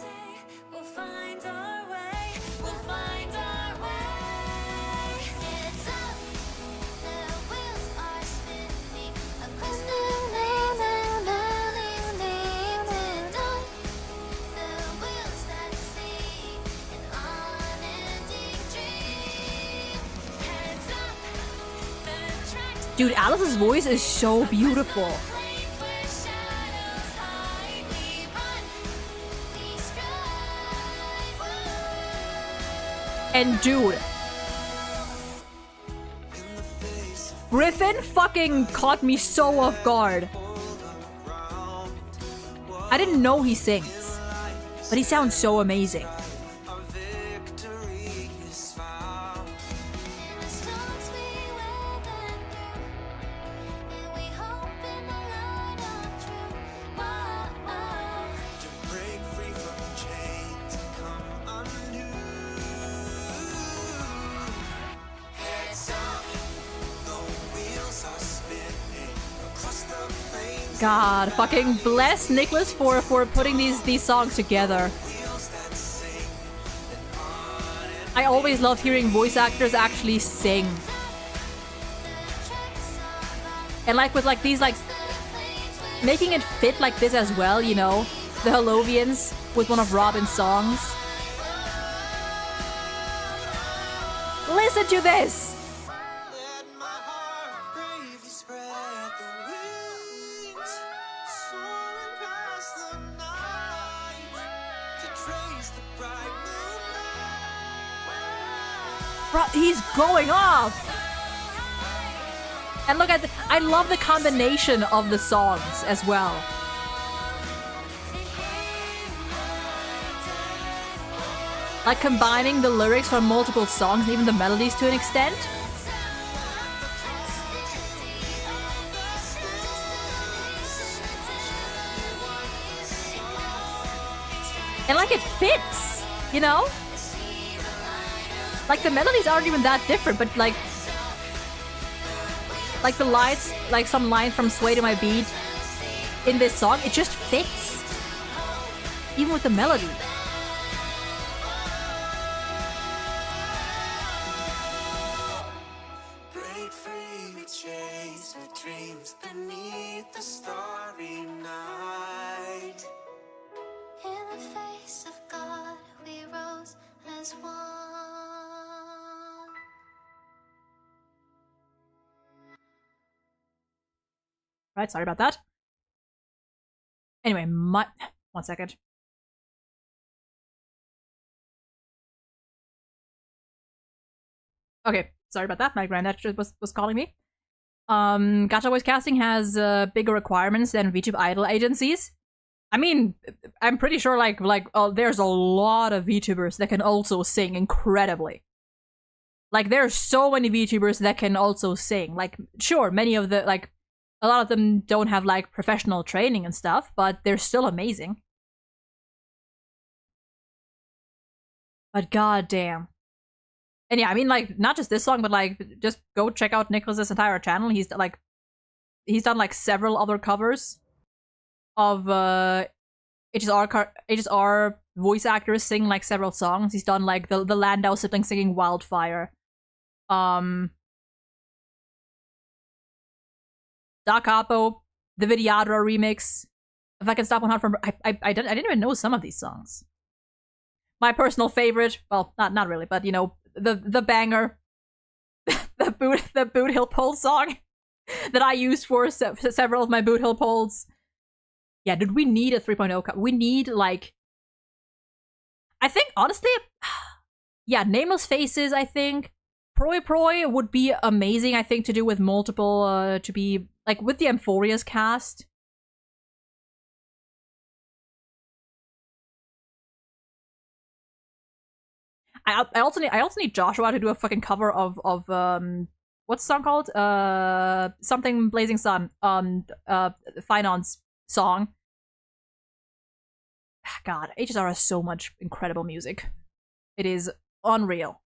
Dude, Alice's voice is so beautiful. And dude, Griffin fucking caught me so off guard. I didn't know he sings, but he sounds so amazing. God, fucking bless Nicholas for putting these songs together. I always love hearing voice actors actually sing. And like with like these like making it fit like this as well, you know? The Hallovians with one of Robin's songs. Listen to this! Bro, he's going off! And look at I love the combination of the songs as well. Like combining the lyrics from multiple songs and even the melodies to an extent. And like it fits, you know? Like the melodies aren't even that different, but like the lines, like some lines from Sway to My Beat in this song, it just fits. Even with the melody. Break free, we chase our dreams beneath the starry night. In the face of God, we rose as one. Right, sorry about that. Anyway, 1 second. Okay, sorry about that. My granddad was calling me. Gacha voice casting has bigger requirements than VTube idol agencies. I mean, I'm pretty sure like there's a lot of VTubers that can also sing incredibly. Like, there are so many VTubers that can also sing. Like, sure, many of the, like, a lot of them don't have, like, professional training and stuff, but they're still amazing. But goddamn. And yeah, I mean, like, not just this song, but, like, just go check out Nicholas's entire channel. He's done, like, several other covers of, HSR voice actors sing, like, several songs. He's done, like, the Landau siblings singing Wildfire. Da Capo, the Vidyadra remix. If I Can Stop 100 from... I didn't even know some of these songs. My personal favorite, well, not really, but, you know, the banger, the Boot Hill Pole song that I used for several of my Boot Hill polls. Yeah, dude, we need a 3.0 cover. We need, like... I think, honestly, yeah, Nameless Faces, I think. Proi would be amazing, I think, to do with multiple, to be, like, with the Amphoria's cast. I also need Joshua to do a fucking cover of what's the song called? Something Blazing Sun. Finance song. God, HSR has so much incredible music. It is unreal.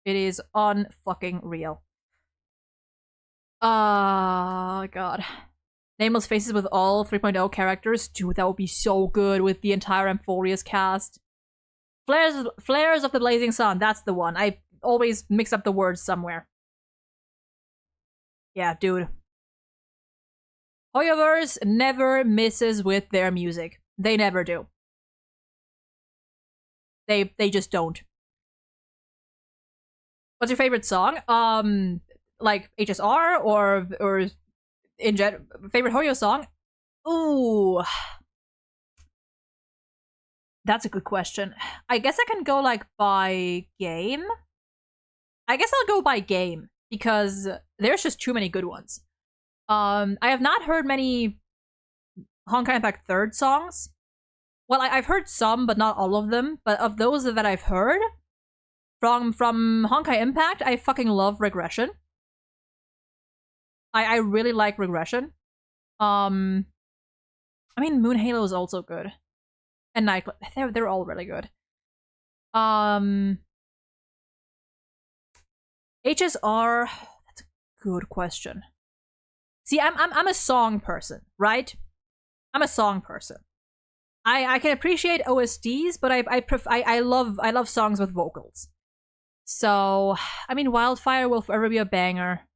It is unfucking real. God. Nameless Faces with all 3.0 characters. Dude, that would be so good with the entire Amphoria's cast. Flares of the Blazing Sun. That's the one. I always mix up the words somewhere. Yeah, dude. Hoyoverse never misses with their music. They never do. They just don't. What's your favorite song? Like HSR or in general, favorite Hoyo song? Ooh. That's a good question. I guess I can go, like, by game. I guess I'll go by game, because there's just too many good ones. I have not heard many Honkai Impact 3rd songs. Well, I've heard some, but not all of them. But of those that I've heard, from Honkai Impact, I fucking love Regression. I really like Regression. I mean, Moon Halo is also good. And Nightclub, they're all really good. HSR, that's a good question. See, I'm a song person, right? I'm a song person. I can appreciate OSTs, but I love songs with vocals. So, I mean, Wildfire will forever be a banger.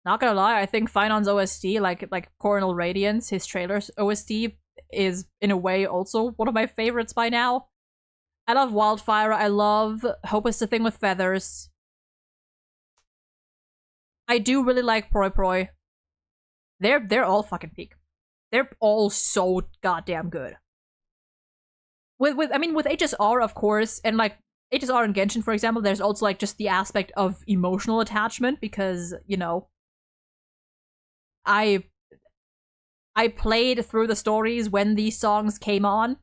Not gonna lie, I think Finon's OST, like Coronal Radiance, his trailer's OST, is in a way also one of my favorites by now. I love Wildfire. I love Hope Is the Thing with Feathers. I do really like Proi. They're all fucking peak. They're all so goddamn good. With HSR, of course, and like HSR and Genshin, for example, there's also like just the aspect of emotional attachment, because, you know, I played through the stories when these songs came on.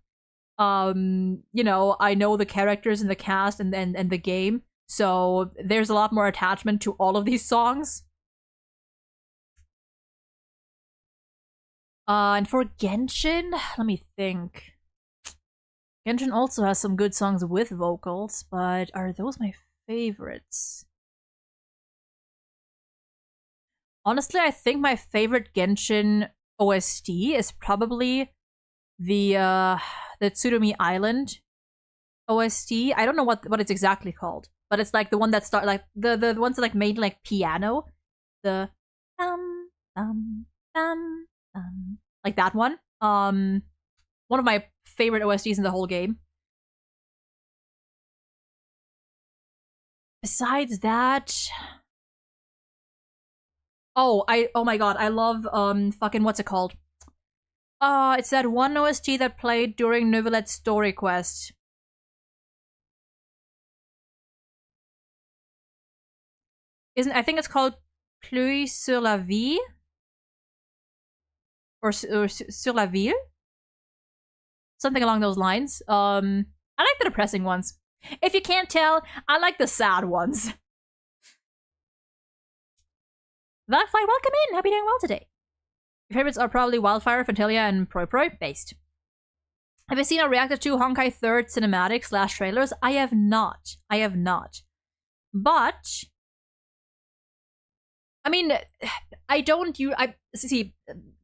You know, I know the characters and the cast and the game, so there's a lot more attachment to all of these songs. And for Genshin, let me think. Genshin also has some good songs with vocals, but are those my favorites? Honestly, I think my favorite Genshin OST is probably the Tsurumi Island OST. I don't know what it's exactly called, but it's like the one that start like the ones that like made like piano, the like that one. One of my favorite OSTs in the whole game. Besides that, oh my god, I love fucking what's it called? It's that one OST that played during Neuvillette's story quest. I think it's called Pluie sur la vie? Or sur la ville? Something along those lines. I I like the depressing ones. If you can't tell, I like the sad ones. That fight, welcome in. Hope you're doing well today. Your favorites are probably Wildfire, Fantalia, and Proi Proi based. Have you seen or reacted to Honkai 3rd cinematics / trailers? I have not. I have not. But I mean, I don't use. See,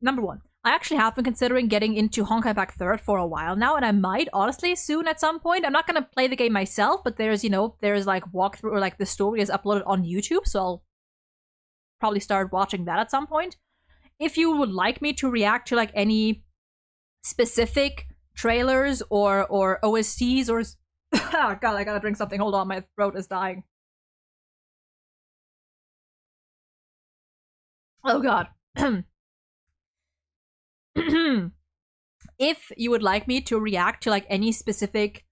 number one, I actually have been considering getting into Honkai Impact 3rd for a while now, and I might honestly soon at some point. I'm not gonna play the game myself, but there's there's like walkthrough or like the story is uploaded on YouTube, so I'll probably start watching that at some point. If you would like me to react to like any specific trailers or OSTs or oh god, I gotta drink something. Hold on, my throat is dying. Oh god. If you would like me to react to like any specific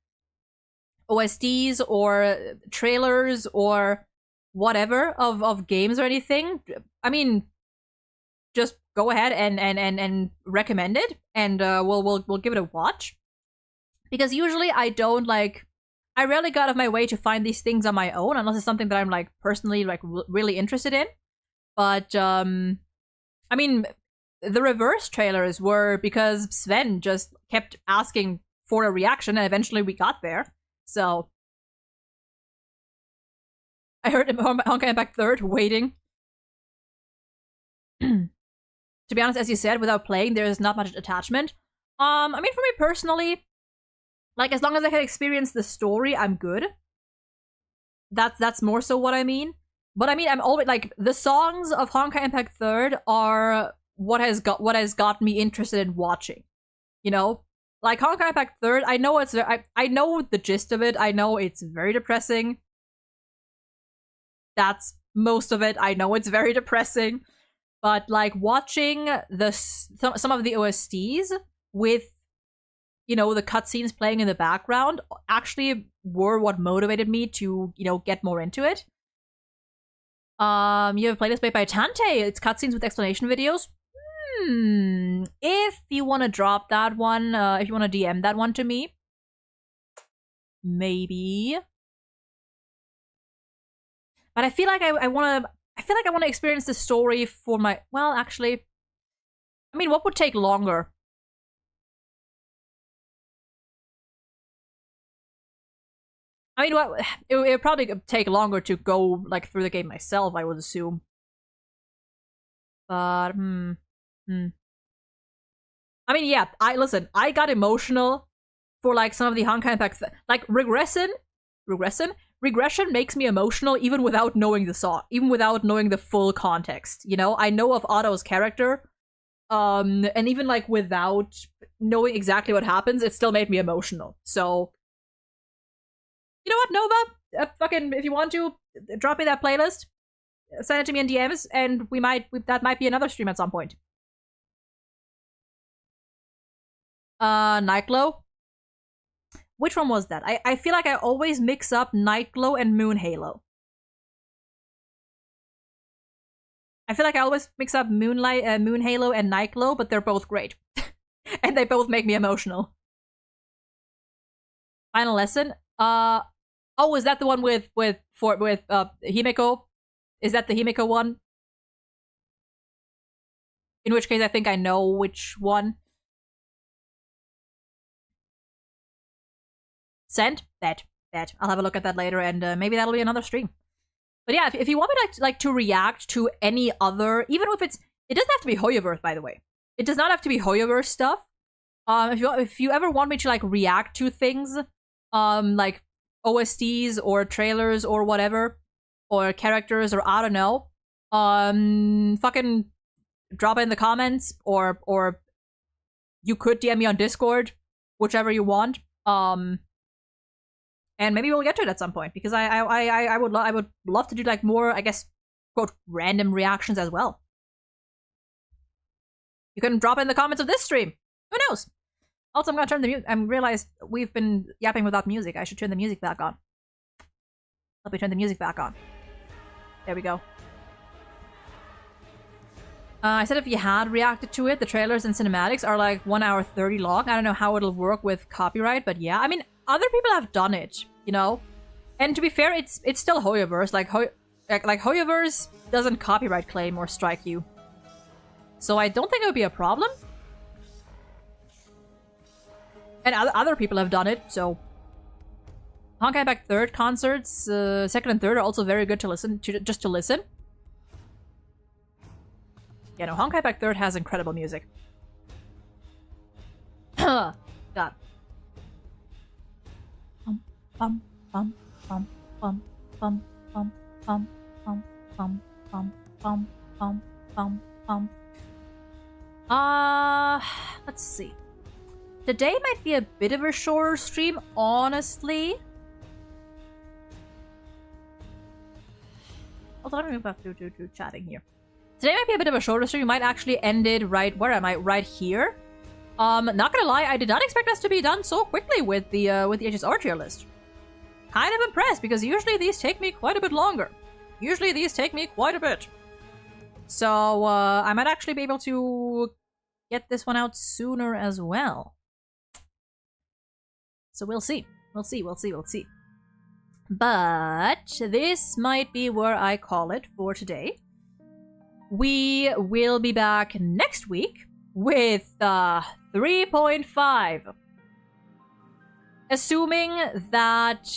OSTs or trailers or whatever of games or anything, I mean, just go ahead and recommend it, and we'll give it a watch. Because usually I rarely go out of my way to find these things on my own unless it's something that I'm like personally like really interested in. But I mean, the reverse trailers were because Sven just kept asking for a reaction, and eventually we got there. So I heard Honkai Impact 3rd waiting. To be honest, as you said, without playing, there's not much attachment. I mean, for me personally, like as long as I can experience the story, I'm good. That's more so what I mean. But I mean, I'm always like the songs of Honkai Impact 3rd are what has got me interested in watching. You know, like Honkai Impact 3rd. I know I know the gist of it. I know it's very depressing. That's most of it. I know it's very depressing, but like watching some of the OSTs with the cutscenes playing in the background actually were what motivated me to get more into it. You have a playlist made by Tante. It's cutscenes with explanation videos. If you want to drop that one, if you want to DM that one to me, maybe. But I feel like I want to experience the story for my. Well, actually, I mean, what would take longer? I mean, what it would probably take longer to go like through the game myself, I would assume. But I mean, yeah. I got emotional for like some of the Honkai Impact like regression makes me emotional even without knowing the song, even without knowing the full context. I know of Otto's character, and even like without knowing exactly what happens, it still made me emotional. So. You know what, Nova? Fucking, if you want to, drop me that playlist, send it to me in DMs, and that might be another stream at some point. Nightglow? Which one was that? I feel like I always mix up Nightglow and Moon Halo. I feel like I always mix up Moon Halo and Nightglow, but they're both great. And they both make me emotional. Final lesson? Oh, is that the one with Himeko? Is that the Himeko one? In which case, I think I know which one. Sent? Bet. I'll have a look at that later, and maybe that'll be another stream. But yeah, if you want me to react to any other, even if it doesn't have to be Hoyoverse, by the way. It does not have to be Hoyoverse stuff. If you ever want me to like react to things, like OSTs or trailers or whatever, or characters or I don't know, fucking drop it in the comments, or you could DM me on Discord, whichever you want, and maybe we'll get to it at some point, because I would love to do like more, I guess, quote, random reactions as well. You can drop it in the comments of this stream. Who knows? Also, I'm gonna turn the music. I realized we've been yapping without music. I should turn the music back on. Let me turn the music back on. There we go. I said if you had reacted to it, the trailers and cinematics are like 1 hour 30 long. I don't know how it'll work with copyright, but yeah. I mean, other people have done it, you know? And to be fair, it's still Hoyoverse. Like Hoyoverse doesn't copyright claim or strike you. So I don't think it would be a problem. And other people have done it, so... Honkai Impact 3rd concerts, 2nd and 3rd are also very good to listen to, just to listen. Yeah, no, Honkai Impact 3rd has incredible music. God. Bum, bum, bum, bum, bum, bum, bum, bum, bum, bum, bum, bum, bum, bum. Let's see. Today might be a bit of a shorter stream, honestly. Although I don't know if I have to do chatting here. Today might be a bit of a shorter stream. We might actually end it right... Where am I? Right here. Not gonna lie, I did not expect us to be done so quickly with the HSR tier list. Kind of impressed, because usually these take me quite a bit longer. Usually these take me quite a bit. So, I might actually be able to get this one out sooner as well. So we'll see. We'll see, we'll see, we'll see. But this might be where I call it for today. We will be back next week with 3.5. Assuming that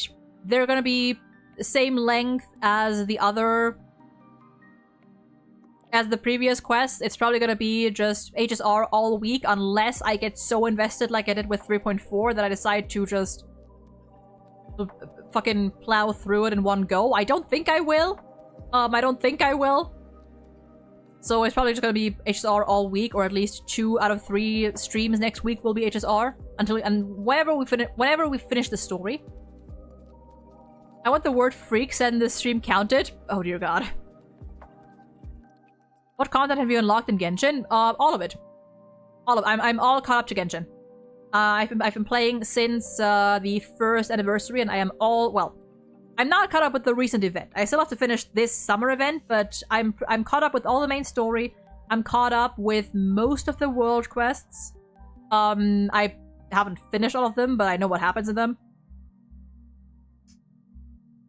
they're gonna be the same length as the other... As the previous quest, it's probably gonna be just HSR all week unless I get so invested like I did with 3.4 that I decide to just fucking plow through it in one go. I don't think I will. I don't think I will. So it's probably just gonna be HSR all week, or at least 2 out of 3 streams next week will be HSR whenever we finish the story. I want the word freak said in this stream counted. Oh dear god. What content have you unlocked in Genshin? All of it. I'm all caught up to Genshin. I've been playing since the 1st anniversary, and I am all... Well, I'm not caught up with the recent event. I still have to finish this summer event, but I'm caught up with all the main story. I'm caught up with most of the world quests. I haven't finished all of them, but I know what happens in them.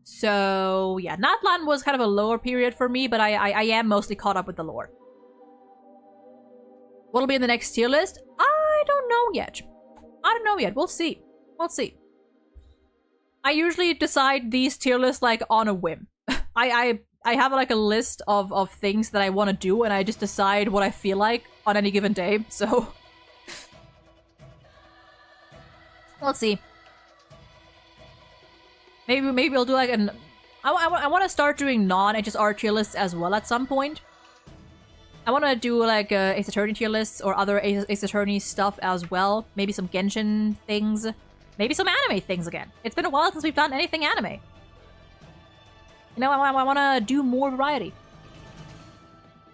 So, yeah, Natlan was kind of a lower period for me, but I am mostly caught up with the lore. What'll be in the next tier list? I don't know yet. I don't know yet. We'll see. We'll see. I usually decide these tier lists, like, on a whim. I have, like, a list of things that I want to do, and I just decide what I feel like on any given day, so... Let's see. Maybe we'll do like an... I want to start doing non-HSR tier lists as well at some point. I want to do like Ace Attorney tier lists or other Ace Attorney stuff as well. Maybe some Genshin things. Maybe some anime things again. It's been a while since we've done anything anime. You know, I want to do more variety.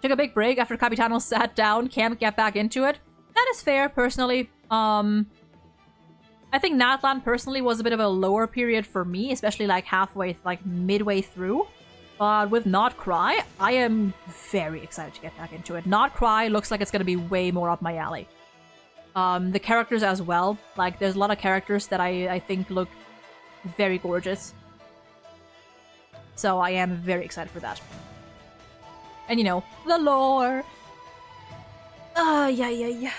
Took a big break after Capitano sat down. Can't get back into it. That is fair, personally. I think Natlan personally was a bit of a lower period for me, especially like midway through. But with Not Cry, I am very excited to get back into it. Not Cry looks like it's going to be way more up my alley. The characters as well. Like, there's a lot of characters that I think look very gorgeous. So I am very excited for that. And you know, the lore. Yeah.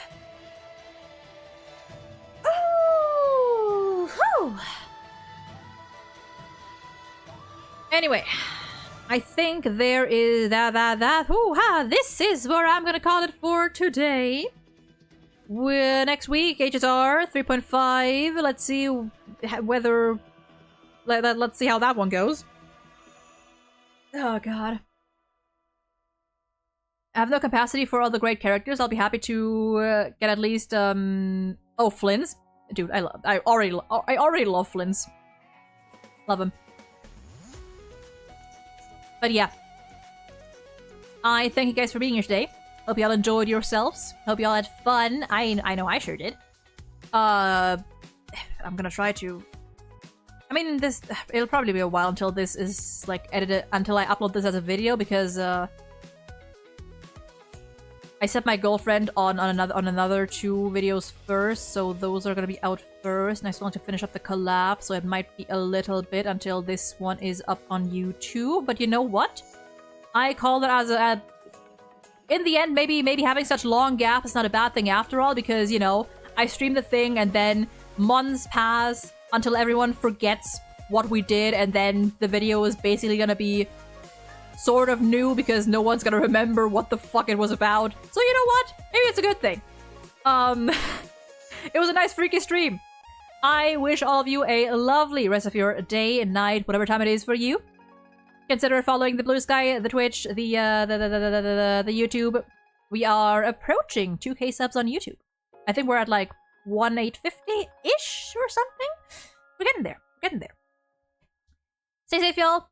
Anyway, I think there is this is where I'm gonna call it for today. Next week, HSR 3.5. Let's see whether... Let's see how that one goes. Oh, God. I have no capacity for all the great characters. I'll be happy to get at least, Oh, Flynn's. Dude, I already love Flynn's. Love him. But yeah. I thank you guys for being here today. Hope y'all enjoyed yourselves. Hope y'all had fun. I know I sure did. I'm gonna try to... I mean, it'll probably be a while until this is, like, edited, until I upload this as a video, because, I set my girlfriend on another 2 videos first, so those are gonna be out first, and I still want to finish up the collab, so it might be a little bit until this one is up on YouTube. But you know what? I call that as a in the end, maybe having such long gap is not a bad thing after all, because, you know, I stream the thing and then months pass until everyone forgets what we did, and then the video is basically gonna be sort of new because no one's gonna remember what the fuck it was about. So you know what? Maybe it's a good thing. It was a nice freaky stream. I wish all of you a lovely rest of your day and night, whatever time it is for you. Consider following the Blue Sky, the Twitch, the YouTube. We are approaching 2K subs on YouTube. I think we're at like 1,850-ish or something. We're getting there. We're getting there. Stay safe, y'all.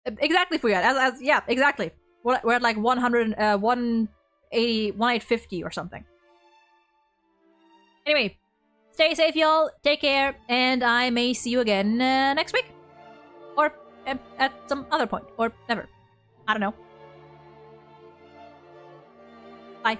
Exactly, Fuyat. Yeah, exactly. We're at like 1,850 or something. Anyway, stay safe, y'all. Take care, and I may see you again next week, or at some other point, or never. I don't know. Bye.